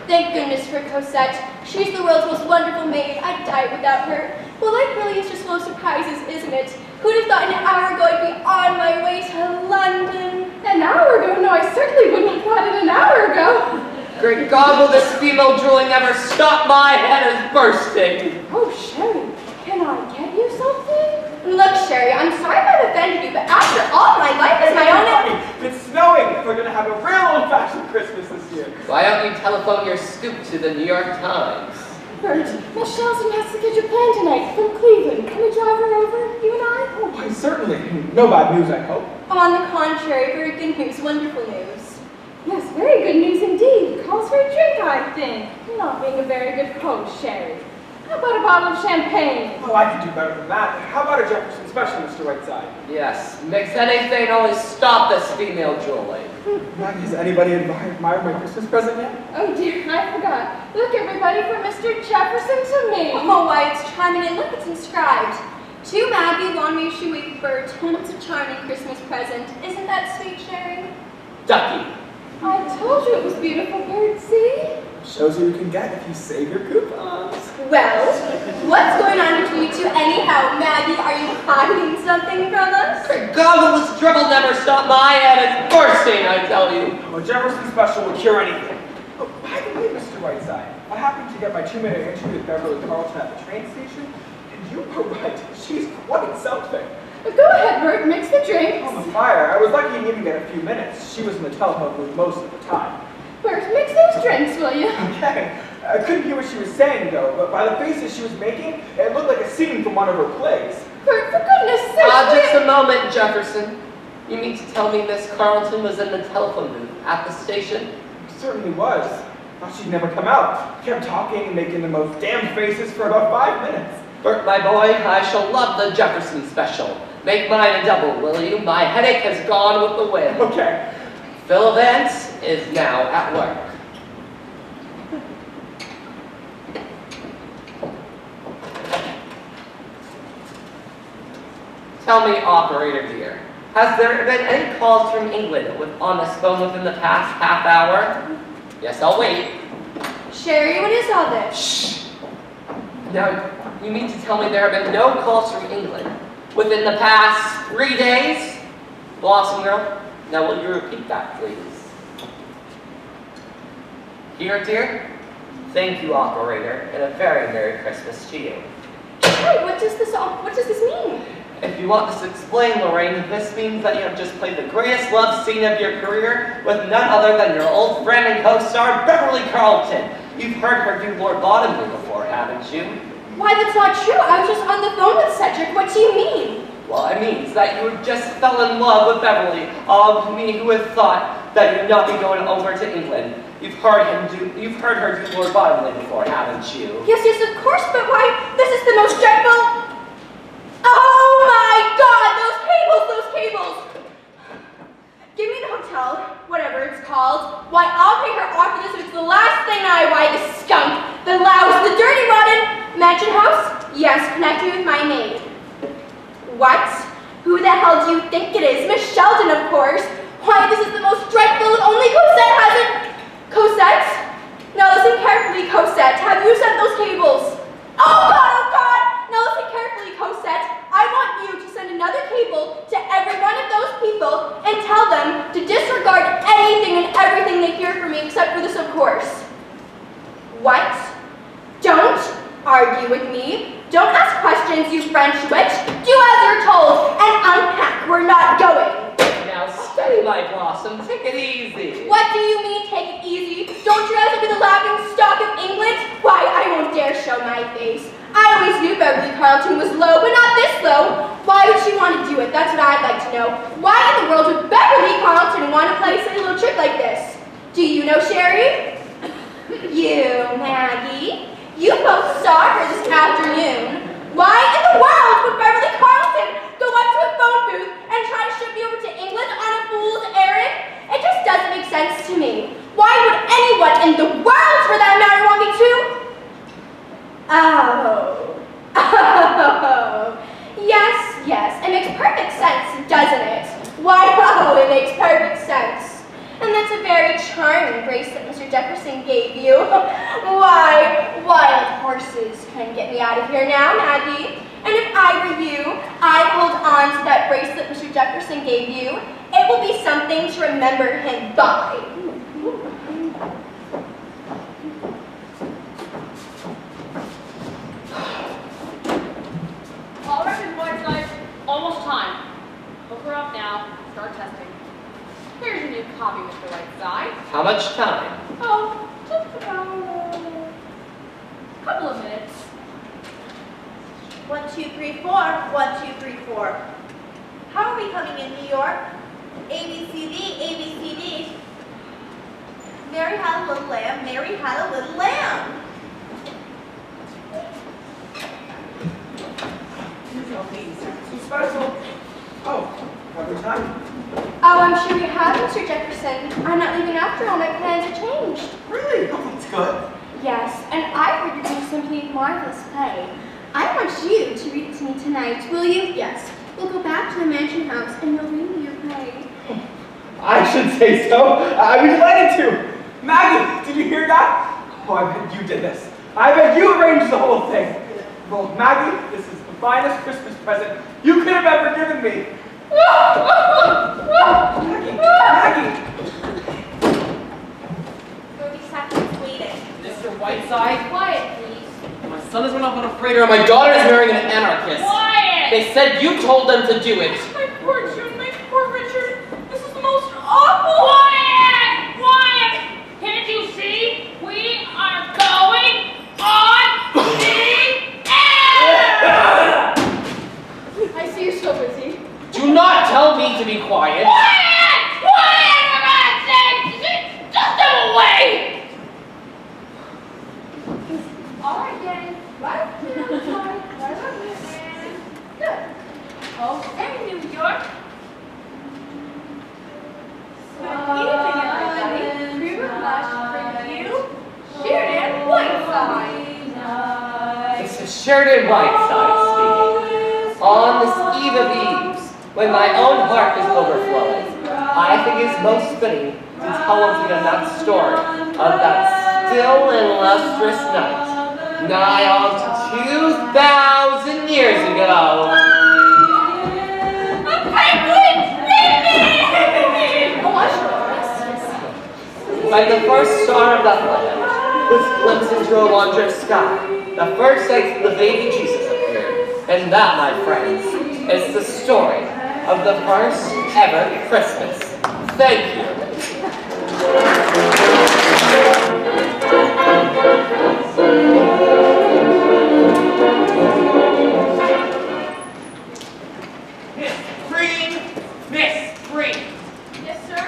Speaker 10: Thank goodness for Cosette. She's the world's most wonderful maid. I'd die without her. Well, life really is just full of surprises, isn't it? Who'd have thought in an hour ago I'd be on my way to London?
Speaker 2: An hour ago? No, I certainly wouldn't have thought it an hour ago.
Speaker 3: Great God, will this female drooling ever stop? My head is bursting.
Speaker 2: Oh, Sherry, can I get you something?
Speaker 10: Look, Sherry, I'm sorry if I've offended you, but after all, my life is my own.
Speaker 8: It's snowing. We're gonna have a real old-fashioned Christmas this year.
Speaker 3: Why don't you telephone your scoop to the New York Times?
Speaker 2: Bert, Miss Sheldon has to catch a plane tonight from Cleveland. Can we drive her over, you and I?
Speaker 8: Oh, why, certainly. No bad news, I hope.
Speaker 10: On the contrary, very good news, wonderful news.
Speaker 2: Yes, very good news indeed. Calls for a drink, I think. You're not being a very good host, Sherry. How about a bottle of champagne?
Speaker 8: Oh, I could do better than that. How about a Jefferson special, Mr. Whiteside?
Speaker 3: Yes, mix anything, only stop this female drooling.
Speaker 8: Maggie, has anybody admired my Christmas present yet?
Speaker 2: Oh dear, I forgot. Look, everybody, from Mr. Jefferson to me.
Speaker 10: Oh, why, it's chiming in. Look, it's inscribed. To Maggie, long may she wait Bert. It's a charming Christmas present. Isn't that sweet, Sherry?
Speaker 3: Ducky.
Speaker 2: I told you it was beautiful, Bert, see?
Speaker 8: Shows you can get if you save your coupons.
Speaker 10: Well, what's going on between you two anyhow? Maggie, are you hiding something from us?
Speaker 3: Great God, will this dribble never stop? My head is bursting, I tell you.
Speaker 8: A Jefferson special will cure anything. Oh, by the way, Mr. Whiteside, I happened to get my 2-minute interview with Beverly Carlton at the train station. You were right. She's quite something.
Speaker 2: Go ahead, Bert, mix the drinks.
Speaker 8: On the fire. I was lucky he didn't get a few minutes. She was in the telephone booth most of the time.
Speaker 2: Bert, mix those drinks, will you?
Speaker 8: Okay. I couldn't hear what she was saying, though, but by the faces she was making, it looked like a scene from one of her plays.
Speaker 2: Bert, for goodness sake.
Speaker 3: Just a moment, Jefferson. You mean to tell me Miss Carleton was in the telephone booth at the station?
Speaker 8: Certainly was. Thought she'd never come out. Kept talking and making the most damned faces for about 5 minutes.
Speaker 3: Bert, my boy, I shall love the Jefferson special. Make mine a double, will you? My headache has gone with the wind.
Speaker 8: Okay.
Speaker 3: Phil Vance is now at work. Tell me, operator dear, has there been any calls from England on this phone within the past half hour? Yes, I'll wait.
Speaker 10: Sherry, what is all this?
Speaker 3: Shh. Now, you mean to tell me there have been no calls from England within the past 3 days? Blossom girl, now will you repeat that, please? Here, dear? Thank you, operator, and a very Merry Christmas to you.
Speaker 10: Hey, what does this mean?
Speaker 3: If you want this explained, Lorraine, this means that you have just played the greatest love scene of your career with none other than your old friend and co-star, Beverly Carleton. You've heard her do Lord Bottomley before, haven't you?
Speaker 10: Why, that's not true. I was just on the phone with Cedric. What do you mean?
Speaker 3: Well, it means that you just fell in love with Beverly. Me who had thought that you'd not be going over to England. You've heard her do Lord Bottomley before, haven't you?
Speaker 10: Yes, of course, but why? This is the most dreadful... Oh my God, those cables! Give me the hotel, whatever it's called. Why, I'll pay her off for this if it's the last thing why, the skunk, the louse, the dirty, rotten mansion house? Yes, connect me with my maid. What? Who the hell do you think it is? Miss Sheldon, of course. Why, this is the most dreadful, only Cosette hasn't... Cosette? Now listen carefully, Cosette. Have you sent those cables? Oh God! Now listen carefully, Cosette. I want you to send another cable to every one of those people and tell them to disregard anything and everything they hear from me except for this, of course. What? Don't argue with me. Don't ask questions, you French witch. Do as you're told and unpack. We're not going.
Speaker 3: Now steady, my Blossom. Take it easy.
Speaker 10: What do you mean, take it easy? Don't you guys be the laughing stock of England? Why, I won't dare show my face. I always knew Beverly Carleton was low, but not this low. Why would she want to do it? That's what I'd like to know. Why in the world would Beverly Carleton want to play a silly little trick like this? Do you know Sherry? You, Maggie? You both saw her this afternoon. Why in the world would Beverly Carleton go up to a phone booth and try to ship me over to England on a fool's errand? It just doesn't make sense to me. Why would anyone in the world, for that matter, want me to? Oh. Yes. It makes perfect sense, doesn't it? Why, oh, it makes perfect sense. And that's a very charming bracelet Mr. Jefferson gave you. Why, wild horses couldn't get me out of here now, Maggie. And if I were you, I'd hold on to that bracelet Mr. Jefferson gave you. It will be something to remember him by.
Speaker 6: All right, Miss Whiteside. Almost time. Hook her up now. Start testing. Here's your new copy, Mr. Whiteside.
Speaker 3: How much time?
Speaker 6: Oh, just about a couple of minutes.
Speaker 11: 1, 2, 3, 4. 1, 2, 3, 4. How are we coming in, New York? ABCD, ABCD. Mary had a little lamb. Mary had a little lamb.
Speaker 8: Some special. Oh, every time.
Speaker 10: Oh, I'm sure we have, Mr. Jefferson. I'm not leaving after all. My plans are changed.
Speaker 8: Really? Oh, that's good.
Speaker 10: Yes, and I heard you're doing simply marvelous play. I want you to read it to me tonight, will you? Yes. We'll go back to the mansion house and you'll read me your play.
Speaker 8: I should say so. I'd be delighted to. Maggie, did you hear that? Oh, I bet you did this. I bet you arranged the whole thing. Well, Maggie, this is the finest Christmas present you could have ever given me. Maggie!
Speaker 11: We'll be seconds waiting.
Speaker 7: Mr. Whiteside,
Speaker 6: Quiet, please.
Speaker 7: my son has run off on a freight traitor and my daughter is marrying an anarchist.
Speaker 6: Quiet!
Speaker 7: They said you told them to do it.
Speaker 2: My poor June, my poor Richard. This is the most awful.
Speaker 6: Quiet! Quiet! Can't you see? We are going on the air!
Speaker 5: I see you're so busy.
Speaker 7: Do not tell me to be quiet.
Speaker 6: Quiet! Quiet, for God's sake! Just go away!
Speaker 4: All right, gang. Right here, right up here, and good.
Speaker 6: Okay, New York.
Speaker 11: Good evening, everybody. Cream of Blush brings you Sheridan Whiteside.
Speaker 3: This is Sheridan Whiteside speaking. On this eve of eves, when my own heart is overflowing, I think it's most fitting to tell once again that story of that still and lustrous night, nigh on to 2,000 years ago.
Speaker 6: A penguin! Baby!
Speaker 5: Oh, I should have.
Speaker 3: When the first star of Bethlehem was glimpsed into a wondrous sky, the first sight of the baby Jesus appeared. And that, my friends, is the story of the first ever Christmas. Thank you.
Speaker 7: Miss Preen! Miss Preen!
Speaker 2: Yes, sir?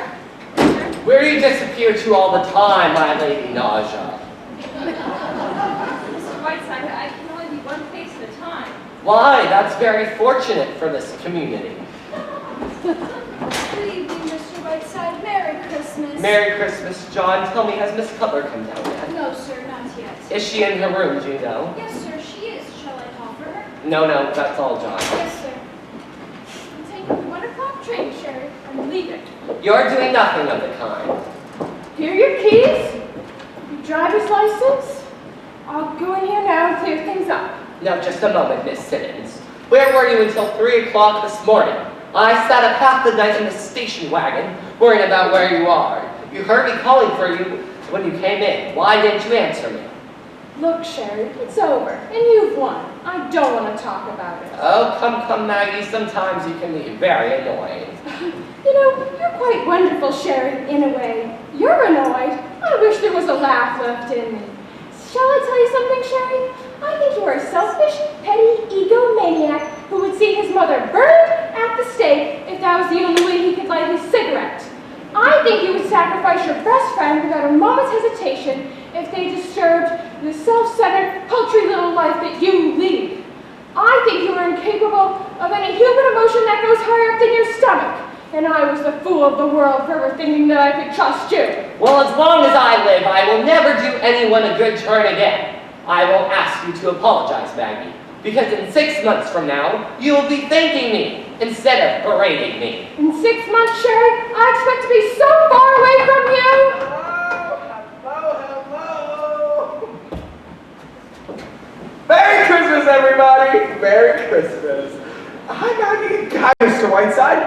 Speaker 3: Where do you disappear to all the time, my lady Nausea?
Speaker 6: Mr. Whiteside, I can only be one place at a time.
Speaker 3: Why, that's very fortunate for this community.
Speaker 4: Good evening, Mr. Whiteside. Merry Christmas.
Speaker 3: Merry Christmas, John. Tell me, has Miss Cutler come down yet?
Speaker 4: No, sir, not yet.
Speaker 3: Is she in her room, do you know?
Speaker 4: Yes, sir, she is. Shall I call for her?
Speaker 3: No, that's all, John.
Speaker 4: Yes, sir. I'm taking the 1 o'clock train, Sherry. I'm leaving.
Speaker 3: You're doing nothing of the kind.
Speaker 5: Here are your keys, your driver's license. I'll go in here now and clear things up.
Speaker 3: Now, just a moment, Miss Simmons. Where were you until 3 o'clock this morning? I sat up half the night in the station wagon, worrying about where you are. You heard me calling for you when you came in. Why didn't you answer me?
Speaker 5: Look, Sherry, it's over, and you've won. I don't want to talk about it.
Speaker 3: Oh, come, Maggie. Sometimes you can be very annoying.
Speaker 5: You know, you're quite wonderful, Sherry, in a way. You're annoyed. I wish there was a laugh left in me. Shall I tell you something, Sherry? I think you are a selfish, petty egomaniac who would see his mother burned at the stake if that was the only way he could light his cigarette. I think you would sacrifice your best friend without a moment's hesitation if they disturbed the self-centered, paltry little life that you lead. I think you are incapable of any human emotion that goes higher up than your stomach. And I was the fool of the world for ever thinking that I could trust you.
Speaker 3: Well, as long as I live, I will never do anyone a good turn again. I won't ask you to apologize, Maggie, because in 6 months from now, you will be thanking me instead of berating me.
Speaker 5: In 6 months, Sherry, I expect to be so far away from you.
Speaker 8: Hello. Merry Christmas, everybody. Merry Christmas. Hi, Maggie. Hi, Mr. Whiteside.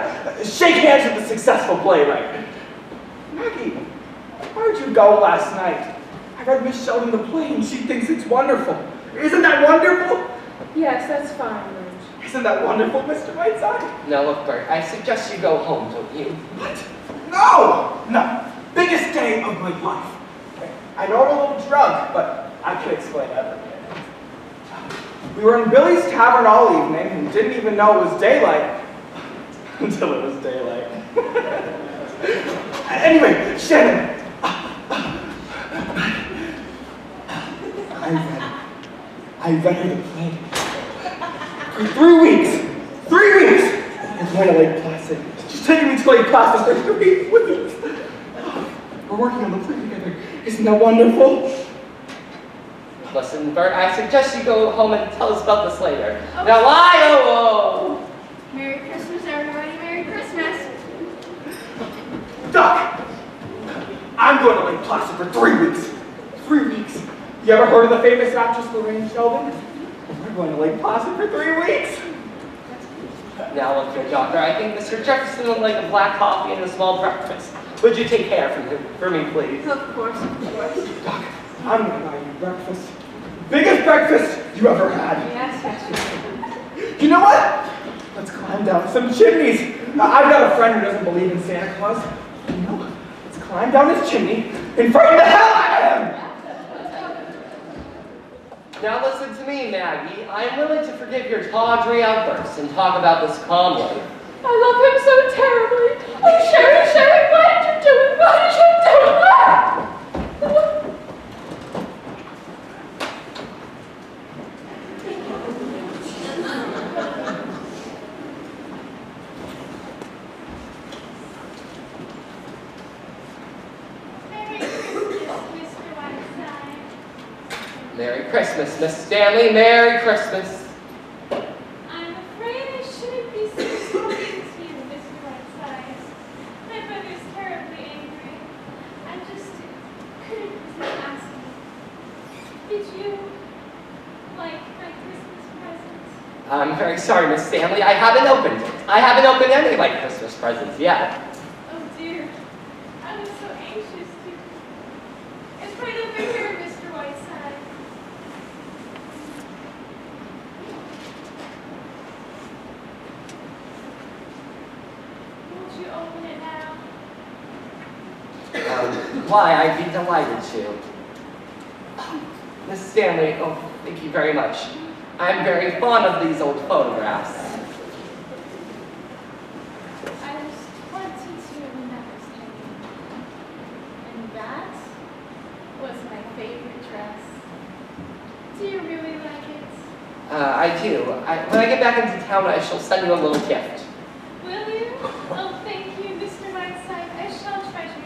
Speaker 8: Shake hands with the successful playwright. Maggie, where'd you go last night? I read Miss Sheldon the play and she thinks it's wonderful. Isn't that wonderful?
Speaker 5: Yes, that's fine, Rouge.
Speaker 8: Isn't that wonderful, Mr. Whiteside?
Speaker 3: Now look, Bert, I suggest you go home, don't you?
Speaker 8: What? No! Biggest day of my life. I know I'm a little drunk, but I can explain everything. We were in Billy's Tavern all evening and didn't even know it was daylight until it was daylight. Anyway, Shannon. I read her the play. For 3 weeks. 3 weeks! I'm going to Lake Placid. She's taking me to Lake Placid for 3 weeks. We're working on the play together. Isn't that wonderful?
Speaker 3: Listen, Bert, I suggest you go home and tell us about this later.
Speaker 4: Okay.
Speaker 3: Now, oh!
Speaker 4: Merry Christmas, everybody. Merry Christmas.
Speaker 8: Duck! I'm going to Lake Placid for 3 weeks. 3 weeks. You ever heard of the famous actress Lorraine Sheldon? We're going to Lake Placid for 3 weeks.
Speaker 3: Now look here, Doctor, I think Mr. Jefferson would like a black coffee and a small breakfast. Would you take care for me, please?
Speaker 4: Of course, of course.
Speaker 8: Doc, I'm going to buy you breakfast. biggest breakfast you ever had.
Speaker 5: Yes.
Speaker 8: You know what? Let's climb down some chimneys. I've got a friend who doesn't believe in Santa Claus. You know, let's climb down his chimney and frighten the hell out of him.
Speaker 3: Now listen to me, Maggie. I am willing to forgive your tawdry outbursts and talk about this calmly.
Speaker 2: I love him so terribly. Oh, Sheridan, what did you do? What did you do?
Speaker 3: Merry Christmas, Miss Stanley. Merry Christmas.
Speaker 2: I'm afraid I shouldn't be so talking to you, Mr. Whiteside. My brother's terribly angry. I just couldn't resist asking. Did you like my Christmas present?
Speaker 3: I'm very sorry, Miss Stanley. I haven't opened it. I haven't opened any of my Christmas presents yet.
Speaker 2: Oh dear. I was so anxious to. It's right over here, Mr. Whiteside. Won't you open it now?
Speaker 3: Why, I'd be delighted to. Miss Stanley, oh, thank you very much. I'm very fond of these old photographs.
Speaker 2: I was 22 when that was taken. And that was my favorite dress. Do you really like it?
Speaker 3: I do. When I get back into town, I shall send you a little gift.
Speaker 2: Will you? Oh, thank you, Mr. Whiteside. I shall treasure it.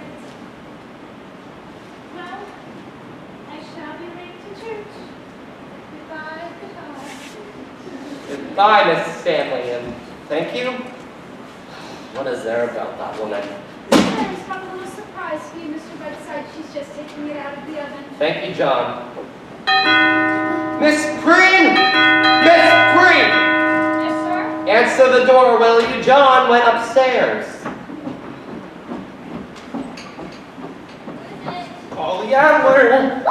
Speaker 2: Well, I shall be late to church. Goodbye, goodbye.
Speaker 3: Goodbye, Miss Stanley, and thank you. What is there about that woman?
Speaker 4: There's got a little surprise for you, Mr. Whiteside. She's just taking it out of the oven.
Speaker 3: Thank you, John. Miss Preen! Miss Preen!
Speaker 2: Yes, sir?
Speaker 3: Answer the door, will you? John went upstairs. Polly Adler!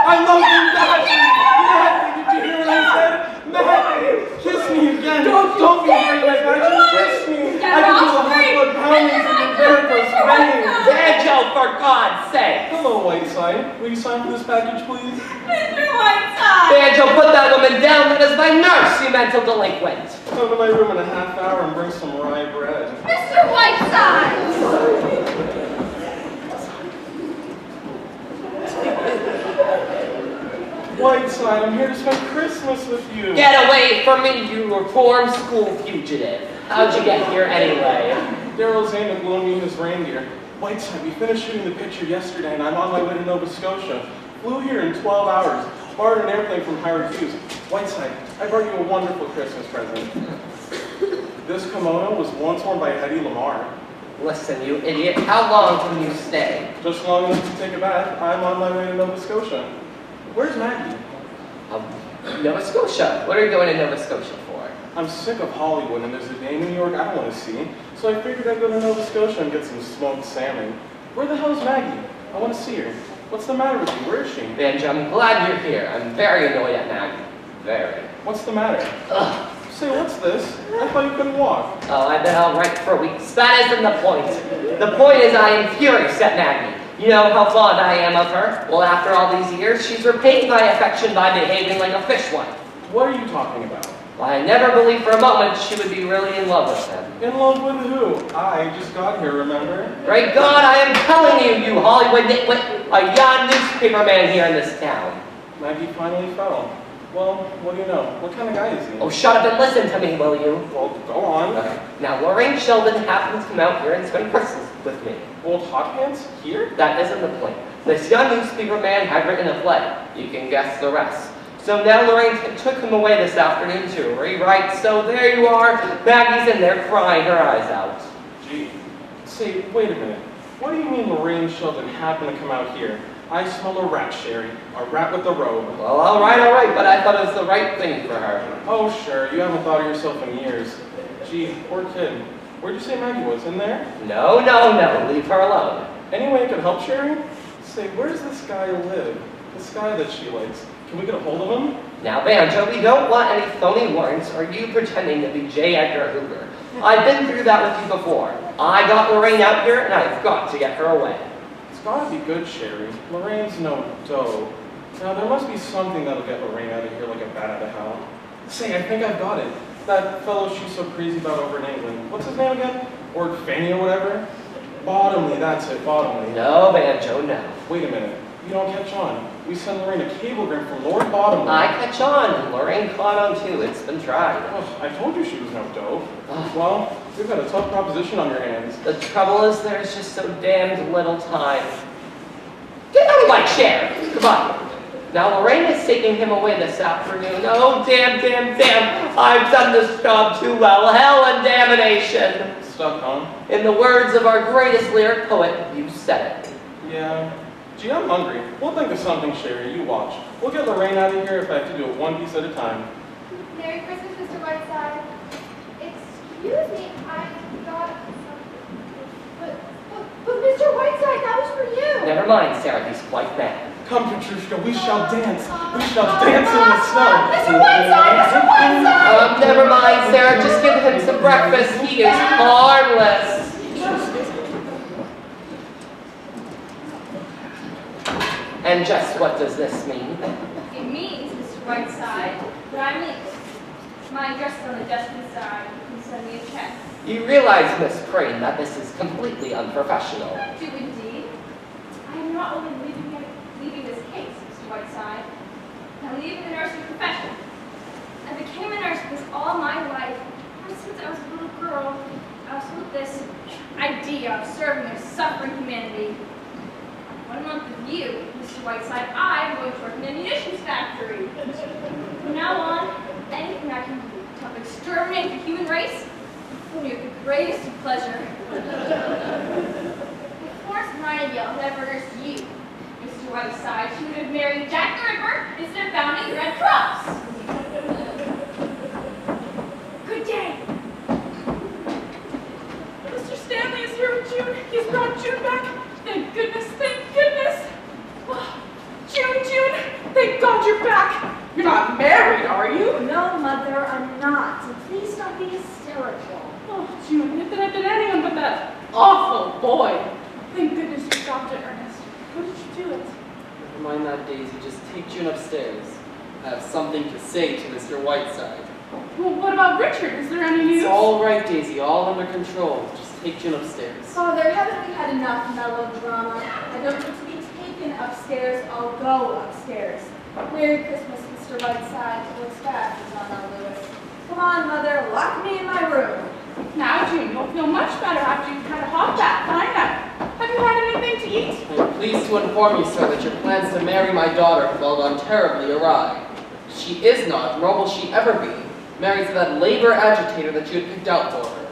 Speaker 8: I love you, Maggie! Maggie, did you hear what I said? Maggie, kiss me again. Don't be afraid, my God. Just kiss me. I can feel the hot blood pounding through your varicose veins.
Speaker 3: Banjo, for God's sake!
Speaker 8: Hello, Whiteside. Will you sign for this package, please?
Speaker 2: Mr. Whiteside!
Speaker 3: Banjo, put that woman down. That is my nurse, you mental delinquent.
Speaker 8: Come to my room in a half hour and bring some rye bread.
Speaker 2: Mr. Whiteside!
Speaker 8: Whiteside, I'm here to spend Christmas with you.
Speaker 3: Get away from me, you reform school fugitive. How'd you get here anyway?
Speaker 8: Daryl's aimed at blowing me his reindeer. Whiteside, we finished shooting the picture yesterday and I'm on my way to Nova Scotia. Flew here in 12 hours. Borrowed an airplane from Howard Hughes. Whiteside, I brought you a wonderful Christmas present. This kimono was once worn by Hedy Lamarr.
Speaker 3: Listen, you idiot. How long can you stay?
Speaker 8: Just long enough to take a bath. I'm on my way to Nova Scotia. Where's Maggie?
Speaker 3: Nova Scotia. What are you going to Nova Scotia for?
Speaker 8: I'm sick of Hollywood and there's a day in New York I don't want to see. So I figured I'd go to Nova Scotia and get some smoked salmon. Where the hell's Maggie? I want to see her. What's the matter with you? Where is she?
Speaker 3: Benji, I'm glad you're here. I'm very annoyed at Maggie. Very.
Speaker 8: What's the matter?
Speaker 3: Ugh.
Speaker 8: Say, what's this? I thought you couldn't walk.
Speaker 3: Oh, I've been all right for weeks. That isn't the point. The point is I am furious at Maggie. You know how fond I am of her? Well, after all these years, she's repaid my affection by behaving like a fishwife.
Speaker 8: What are you talking about?
Speaker 3: Well, I never believed for a moment she would be really in love with him.
Speaker 8: In love with who? I just got here, remember?
Speaker 3: Great God, I am telling you, you Hollywood nitwit, a young newspaper man here in this town.
Speaker 8: Maggie finally fell. Well, what do you know? What kind of guy is he?
Speaker 3: Oh, shut up and listen to me, will you?
Speaker 8: Well, go on.
Speaker 3: Okay. Now, Lorraine Sheldon happened to come out here and spend Christmas with me.
Speaker 8: Old hot pants? Here?
Speaker 3: That isn't the point. This young newspaper man had written a play. You can guess the rest. So now Lorraine took him away this afternoon to rewrite. So there you are. Maggie's in there crying her eyes out.
Speaker 8: Gee. Say, wait a minute. What do you mean Lorraine Sheldon happened to come out here? I smell a rat, Sherry. A rat with a robe.
Speaker 3: Well, all right, but I thought it was the right thing for her.
Speaker 8: Oh, sure. You haven't thought of yourself in years. Gee, poor kid. Where'd you say Maggie was? In there?
Speaker 3: No. Leave her alone.
Speaker 8: Any way I could help, Sherry? Say, where does this guy live?
Speaker 12: This guy that she likes, can we get a hold of him?
Speaker 3: Now, Banjo, we don't want any phony warrants or you pretending to be J. Edgar Hoover. I've been through that with you before. I got Lorraine out here, and I've got to get her away.
Speaker 12: It's gotta be good, Sherry. Lorraine's no dough. Now, there must be something that'll get Lorraine out of here like a bat out of hell. Say, I think I've got it. That fellow she's so crazy about over in England. What's his name again? Or Fanny or whatever? Bottomley, that's it, Bottomley.
Speaker 3: No, Banjo, no.
Speaker 12: Wait a minute. You don't catch on. We sent Lorraine a cablegram from Lord Bottomley.
Speaker 3: I catch on. Lorraine caught on too. It's been tried.
Speaker 12: Oh, I told you she was no dope. Well, you've got a tough proposition on your hands.
Speaker 3: The trouble is there's just so damned little time. Get out of my chair! Come on. Now, Lorraine is taking him away this afternoon. Oh, damn. I've done this job too well. Hell and damnation.
Speaker 12: Stuck, huh?
Speaker 3: In the words of our greatest lyric poet, you said it.
Speaker 12: Yeah. Gee, I'm hungry. We'll think of something, Sherry. You watch. We'll get Lorraine out of here if I have to do it one piece at a time.
Speaker 4: Merry Christmas, Mr. Whiteside. Excuse me, I got something. But Mr. Whiteside, that was for you.
Speaker 3: Never mind, Sarah. He's quite mad.
Speaker 12: Come, Petrushka, we shall dance. We shall dance in the snow.
Speaker 4: Mr. Whiteside, Mr. Whiteside!
Speaker 3: Never mind, Sarah. Just give him some breakfast. He is harmless. And just what does this mean?
Speaker 6: It means, Mr. Whiteside, that I'm leaving. My address is on the desk inside. You can send me a check.
Speaker 3: You realize, Miss Preen, that this is completely unprofessional.
Speaker 6: I do indeed. I am not only leaving this case, Mr. Whiteside, I'm leaving the nursing profession. I became a nurse because all my life, ever since I was a little girl, I was with this idea of serving their suffering humanity. 1 month with you, Mr. Whiteside, I'm going to work in a munitions factory. From now on, anything I can do to help exterminate the human race will be the greatest of pleasure. If Florence Nightingale had ever nursed you, Mr. Whiteside, she would have married Jack the Ripper instead of founding the Red Cross. Good day.
Speaker 2: Mr. Stanley is here with June. He's brought June back. Thank goodness, thank goodness. Oh, June, thank God you're back. You're not married, are you?
Speaker 11: No, Mother, I'm not. So please don't be hysterical.
Speaker 2: Oh, June, if it had been anyone but that awful boy. Thank goodness you stopped it, Ernest. How did you do it?
Speaker 7: Never mind that, Daisy. Just take June upstairs. I have something to say to Mr. Whiteside.
Speaker 2: Well, what about Richard? Is there any news?
Speaker 7: It's all right, Daisy. All under control. Just take June upstairs.
Speaker 10: Father, haven't we had enough melodrama? I don't need to be taken upstairs. I'll go upstairs. Merry Christmas, Mr. Whiteside. Looks bad for John Lewis. Come on, Mother. Lock me in my room.
Speaker 2: Now, June, you'll feel much better after you've had a hot bath. I know. Have you had anything to eat?
Speaker 7: I am pleased to inform you, sir, that your plans to marry my daughter have all gone terribly awry. She is not, nor will she ever be, married to that labor agitator that you had picked out for her.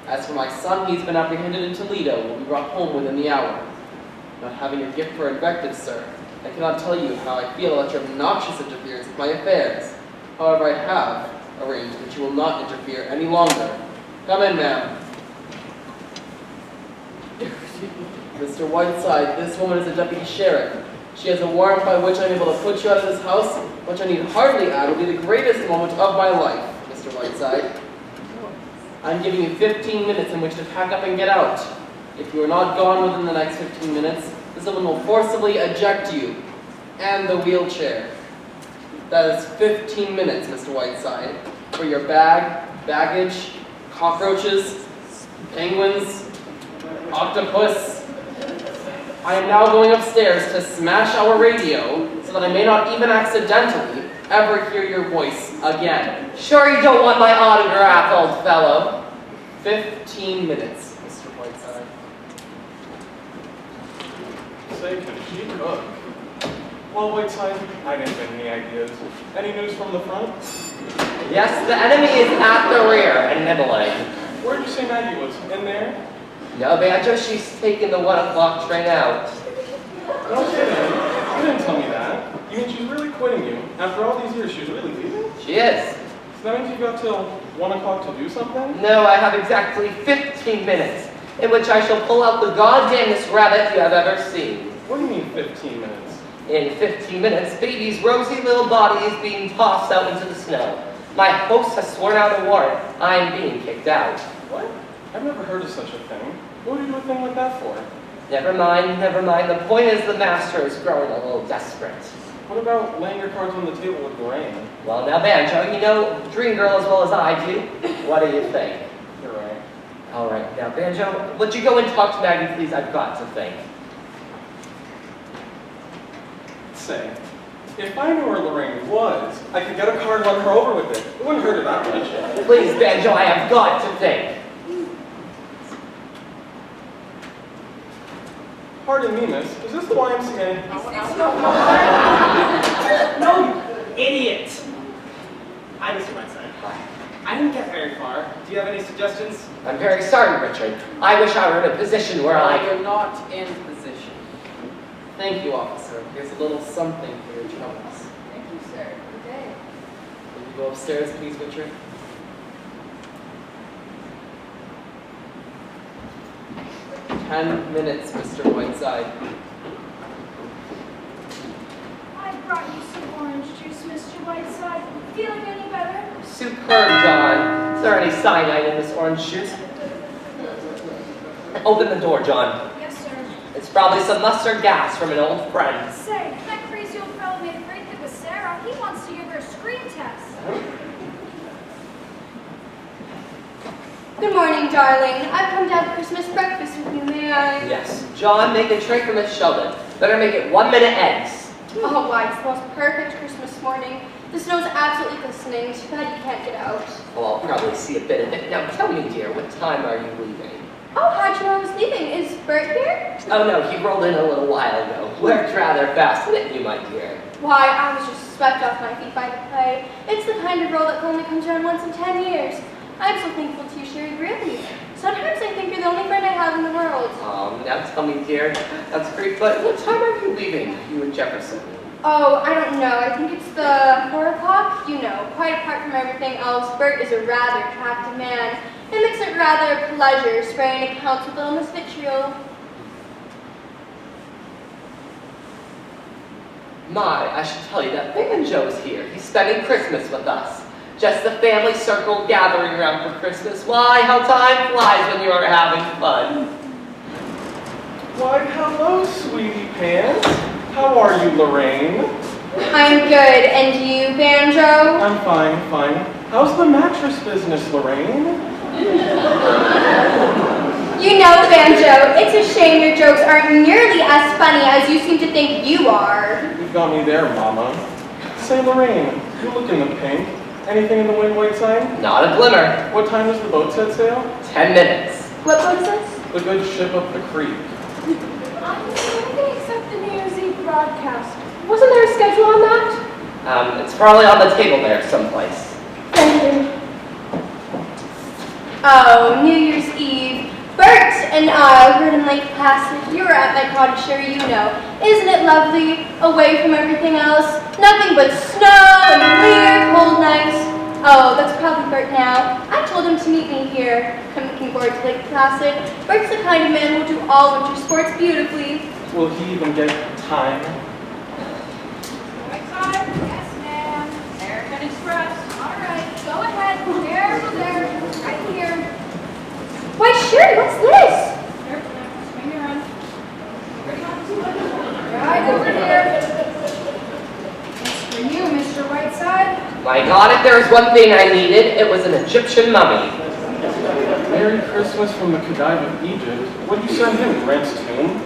Speaker 7: As for my son, he's been apprehended in Toledo and will be brought home within the hour. Not having a gift for invective, sir, I cannot tell you how I feel about your obnoxious interference with my affairs. However, I have arranged that you will not interfere any longer. Come in, ma'am. Mr. Whiteside, this woman is a deputy sheriff. She has a warrant by which I am able to put you out of this house, which I need hardly add will be the greatest moment of my life, Mr. Whiteside. I'm giving you 15 minutes in which to pack up and get out. If you are not gone within the next 15 minutes, this woman will forcibly eject you and the wheelchair. That is 15 minutes, Mr. Whiteside, for your bag, baggage, cockroaches, penguins, octopus. I am now going upstairs to smash our radio so that I may not even accidentally ever hear your voice again.
Speaker 3: Sure you don't want my autograph, old fellow?
Speaker 7: 15 minutes, Mr. Whiteside.
Speaker 12: Say, can she cook? Well, Whiteside, I didn't get any ideas. Any news from the front?
Speaker 3: Yes, the enemy is at the rear and nibbling.
Speaker 12: Where'd you say Maggie was? In there?
Speaker 3: No, Banjo, she's taking the 1 o'clock train out.
Speaker 12: No kidding. You didn't tell me that. You mean she's really quitting you? After all these years, she's really leaving?
Speaker 3: She is.
Speaker 12: So that means you've got till 1 o'clock to do something?
Speaker 3: No, I have exactly 15 minutes in which I shall pull out the goddamnest rabbit you have ever seen.
Speaker 12: What do you mean 15 minutes?
Speaker 3: In 15 minutes, baby's rosy little body is being tossed out into the snow. My host has sworn out a warrant. I am being kicked out.
Speaker 12: What? I've never heard of such a thing. What would you do a thing like that for?
Speaker 3: Never mind, never mind. The point is the master is growing a little desperate.
Speaker 12: What about laying your cards on the table with Lorraine?
Speaker 3: Well, now, Banjo, you know Dream Girl as well as I do. What do you think?
Speaker 12: You're right.
Speaker 3: All right, now, Banjo, would you go and talk to Maggie, please? I've got to think.
Speaker 12: Say, if I knew where Lorraine was, I could get a car and run her over with it. It wouldn't hurt her that much.
Speaker 3: Please, Banjo, I have got to think.
Speaker 12: Pardon me, miss. Is this the YMCA?
Speaker 1: No, you idiot! Hi, Mr. Whiteside.
Speaker 3: Hi.
Speaker 1: I didn't get very far. Do you have any suggestions?
Speaker 3: I'm very sorry, Richard. I wish I were in a position where I
Speaker 7: You're not in position. Thank you, officer. Here's a little something for your troubles.
Speaker 5: Thank you, sir. Good day.
Speaker 7: Will you go upstairs, please, Richard? "10 minutes, Mr. Whiteside."
Speaker 13: I brought you some orange juice, Mr. Whiteside. Feeling any better?
Speaker 3: Superb, John. Is there any cyanide in this orange juice? Open the door, John.
Speaker 13: Yes, sir.
Speaker 3: It's probably some mustard gas from an old friend.
Speaker 13: Say, that crazy old fellow made a great hit with Sarah. He wants to give her a screen test.
Speaker 10: Good morning, darling. I've come to have Christmas breakfast with you, may I?
Speaker 3: Yes. John, make a tray for Miss Sheldon. Better make it 1-minute eggs.
Speaker 10: Oh, why, it's the most perfect Christmas morning. The snow's absolutely glistening. Too bad you can't get out.
Speaker 3: Well, I'll probably see a bit of it. Now, tell me, dear, what time are you leaving?
Speaker 10: Oh, how'd you know I was leaving? Is Bert here?
Speaker 3: Oh, no, he rolled in a little while ago. Worked rather fast, didn't you, my dear?
Speaker 10: Why, I was just swept off my feet by the play. It's the kind of role that only comes around once in 10 years. I'm so thankful to you, Sherry, really. Sometimes I think you're the only friend I have in the world.
Speaker 3: Now tell me, dear, that's great, but what time are you leaving, you and Jefferson?
Speaker 10: Oh, I don't know. I think it's the 4 o'clock. You know, quite apart from everything else, Bert is a rather attractive man. It makes it rather a pleasure spraying accounts with little Miss Vitriol.
Speaker 3: My, I should tell you that Banjo's here. He's spending Christmas with us. Just the family circle gathering around for Christmas. Why, how time flies when you are having fun.
Speaker 12: Why, hello, sweetie pants. How are you, Lorraine?
Speaker 10: I'm good. And you, Banjo?
Speaker 12: I'm fine, fine. How's the mattress business, Lorraine?
Speaker 10: You know, Banjo, it's a shame your jokes aren't nearly as funny as you seem to think you are.
Speaker 12: You've got me there, Mama. Say, Lorraine, you look in the pink. Anything in the wind, Whiteside?
Speaker 3: Not a glimmer.
Speaker 12: What time does the boat set sail?
Speaker 3: 10 minutes.
Speaker 10: What boat is this?
Speaker 12: The good ship up the creek.
Speaker 13: I'm going to accept the New Year's Eve broadcast. Wasn't there a schedule on that?
Speaker 3: It's probably on the table there someplace.
Speaker 10: Thank you. Oh, New Year's Eve. Bert and I were in Lake Placid. You were at my cottage, Sherry, you know. Isn't it lovely? Away from everything else. Nothing but snow and clear, cold nights. Oh, that's probably Bert now. I told him to meet me here. I'm looking forward to Lake Placid. Bert's the kind of man who'll do all winter sports beautifully.
Speaker 12: Will he even get time?
Speaker 13: Whiteside? Yes, ma'am. American Express. All right, go ahead. There, right here.
Speaker 10: Why, Sherry, what's this?
Speaker 13: Here, swing your run. Right over here. It's for you, Mr. Whiteside.
Speaker 3: My God, if there was one thing I needed, it was an Egyptian mummy.
Speaker 12: Merry Christmas from the Khedive of Egypt. What'd you send him, Grant's tomb?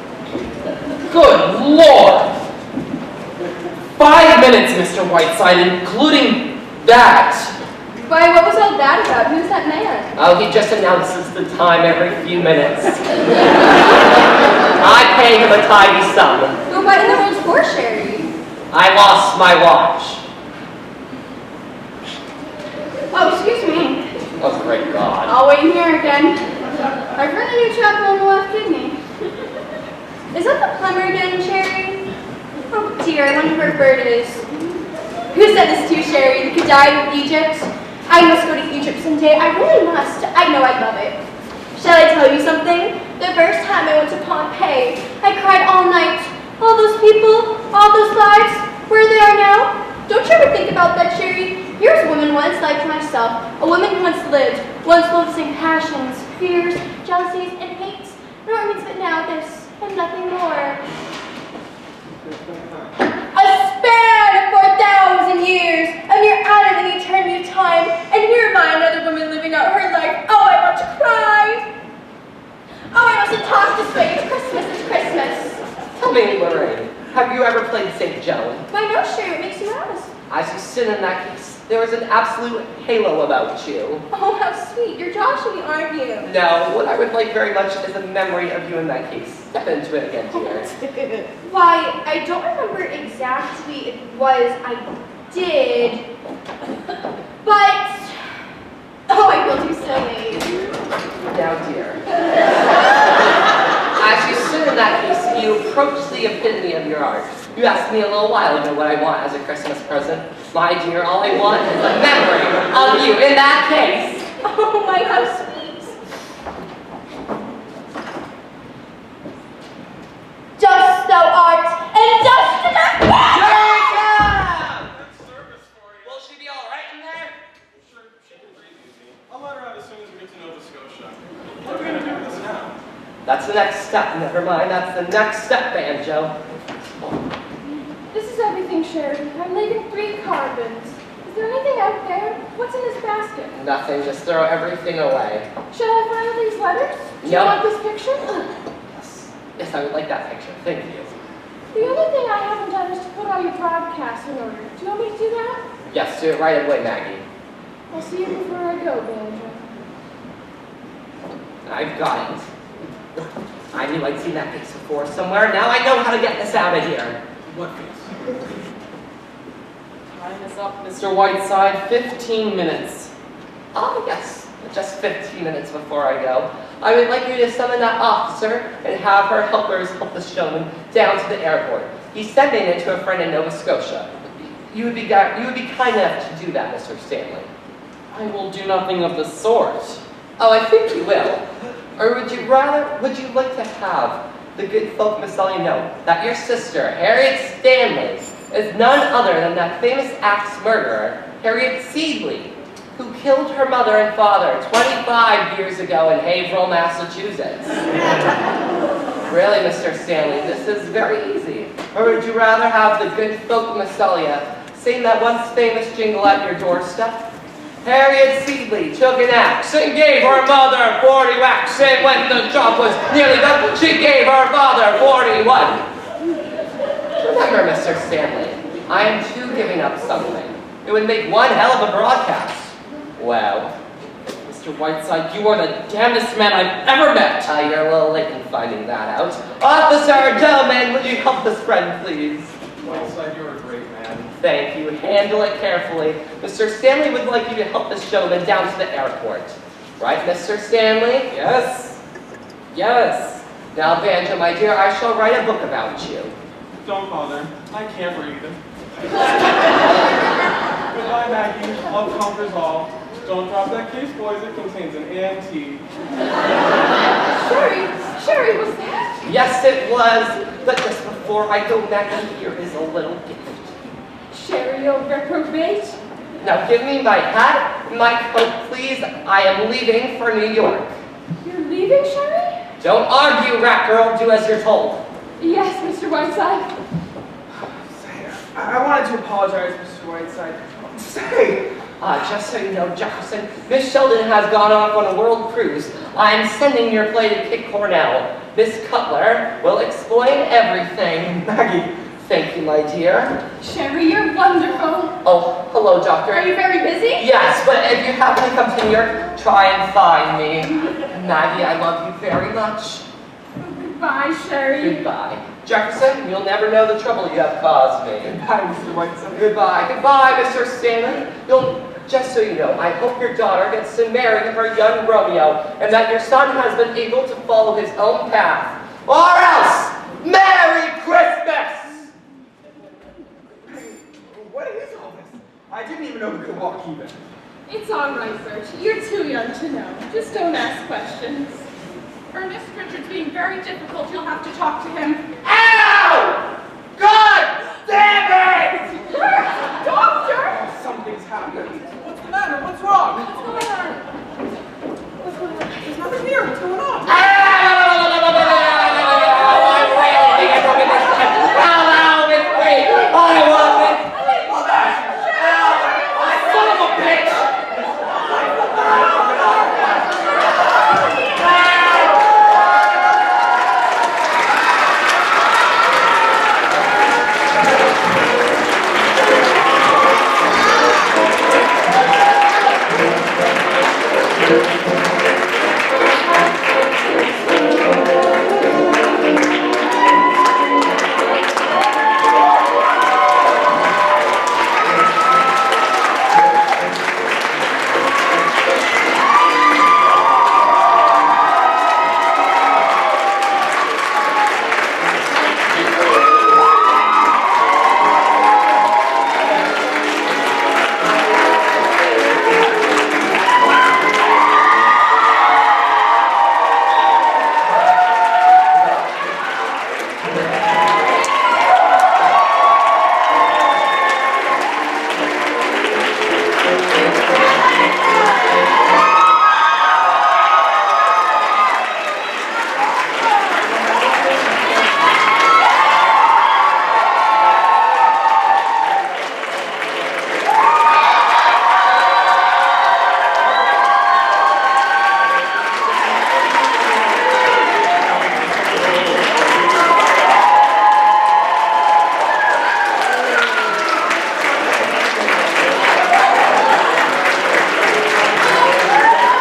Speaker 7: Good Lord! 5 minutes, Mr. Whiteside, including that.
Speaker 10: Why, what was all that about? Who's that man?
Speaker 3: Oh, he just announces the time every few minutes. I pay him a tidy sum.
Speaker 10: But what in the world's for, Sherry?
Speaker 3: I lost my watch.
Speaker 10: Oh, excuse me.
Speaker 3: Oh, great God.
Speaker 10: I'll wait in here again. I've heard a new chapel on the left kidney. Is that the plumber again, Sherry? Oh dear, I wonder where Bert is. Who said this to you, Sherry? The Khedive of Egypt? I must go to Egypt someday. I really must. I know I'd love it. Shall I tell you something? The first time I went to Pompeii, I cried all night. All those people, all those about that, Chiaie? Here's a woman once like myself, a woman who once lived full of the same passions, fears, jealousies, and hates, nor means but now this, and nothing more. A span of 4,000 years, a mere atom in the eternity of time, and here am I, another woman living out her life. Oh, I want to cry. Oh, I mustn't talk this way. It's Christmas, it's Christmas.
Speaker 3: Tell me, Lorraine, have you ever played St. Joan?
Speaker 10: Why no, Chiaie, what makes you ask?
Speaker 3: As you sit in that case, there is an absolute halo about you.
Speaker 10: Oh, how sweet. You're joshing me, aren't you?
Speaker 3: No, what I would like very much is a memory of you in that case. Step into it again, dear.
Speaker 10: Why, I don't remember exactly it was I did, but oh, I feel too silly.
Speaker 3: Now, dear. As you sit in that case, you approach the epitome of your art. You asked me a little while ago what I want as a Christmas present. My dear, all I want is a memory of you in that case.
Speaker 10: Oh my, how sweet. Just thou art, and just enough.
Speaker 3: Eureka!
Speaker 12: Good service for you.
Speaker 3: Will she be all right in there?
Speaker 12: Sure, she can breathe easy. I'll let her out as soon as we get to Nova Scotia. What are we going to do with this now?
Speaker 3: That's the next step. Never mind. That's the next step, Banjo.
Speaker 2: This is everything, Sheridan. I'm leaving 3 carbons. Is there anything out there? What's in this basket?
Speaker 3: Nothing. Just throw everything away.
Speaker 2: Should I find these letters? Do you
Speaker 3: Yep.
Speaker 2: want this picture?
Speaker 3: Yes. Yes, I would like that picture. Thank you.
Speaker 2: The only thing I haven't done is to put all your broadcasts in order. Do you want me to do that?
Speaker 3: Yes, do it right away, Maggie.
Speaker 2: I'll see you before I go, Banjo.
Speaker 3: I've got it. I knew I'd seen that piece before somewhere. Now I know how to get this out of here.
Speaker 12: What piece?
Speaker 7: Time is up, Mr. Whiteside. 15 minutes.
Speaker 3: Oh, yes. Just 15 minutes before I go. I would like you to summon that officer and have her helpers help the showman down to the airport. He's sending it to a friend in Nova Scotia. You would be kind enough to do that, Mr. Stanley.
Speaker 7: I will do nothing of the sort.
Speaker 3: Oh, I think you will. Or would you like to have the good folk Maselli know that your sister, Harriet Stanley, is none other than that famous axe murderer, Harriet Seedley, who killed her mother and father 25 years ago in Haverhill, Massachusetts? Really, Mr. Stanley, this is very easy. Or would you rather have the good folk Maselli sing that once famous jingle at your doorstep? Harriet Seedley took an axe and gave her mother 40 whacks, and when the job was nearly done, she gave her father 41. Remember, Mr. Stanley, I am too giving up something. It would make one hell of a broadcast. Well,
Speaker 7: Mr. Whiteside, you are the damnedest man I've ever met.
Speaker 3: You're a little late in finding that out. Officer, gentlemen, would you help this friend, please?
Speaker 12: Whiteside, you're a great man.
Speaker 3: Thank you. Handle it carefully. Mr. Stanley would like you to help this gentleman down to the airport. Right, Mr. Stanley?
Speaker 7: Yes. Yes.
Speaker 3: Now, Banjo, my dear, I shall write a book about you.
Speaker 12: Don't bother. I can't read. Goodbye, Maggie. Love conquers all. Don't drop that case, boys. It contains an antique.
Speaker 2: Chiaie, was that?
Speaker 3: Yes, it was. But just before I go, Maggie, here is a little gift.
Speaker 2: Chiaie, you reprobate?
Speaker 3: Now, give me my hat and my coat, please. I am leaving for New York.
Speaker 2: You're leaving, Chiaie?
Speaker 3: Don't argue, rat girl. Do as you're told.
Speaker 2: Yes, Mr. Whiteside.
Speaker 8: I wanted to apologize, Mr. Whiteside. Say!
Speaker 3: Just so you know, Jefferson, Miss Sheldon has gone off on a world cruise. I'm sending your play to Cape Cornell. Miss Cutler will explain everything.
Speaker 8: Maggie.
Speaker 3: Thank you, my dear.
Speaker 2: Chiaie, you're wonderful.
Speaker 3: Oh, hello, Doctor.
Speaker 10: Are you very busy?
Speaker 3: Yes, but if you happen to come to New York, try and find me. Maggie, I love you very much.
Speaker 2: Goodbye, Chiaie.
Speaker 3: Goodbye. Jefferson, you'll never know the trouble you have caused me.
Speaker 8: Goodbye, Mr. Whiteside.
Speaker 3: Goodbye. Goodbye, Mr. Stanley. Just so you know, I hope your daughter gets to marry her young Romeo, and that your son has been able to follow his own path. Or else, Merry Christmas!
Speaker 8: What is all this? I didn't even know we could walk even.
Speaker 2: It's all right, Bert. You're too young to know. Just don't ask questions. Ernest, Richard's being very difficult. You'll have to talk to him.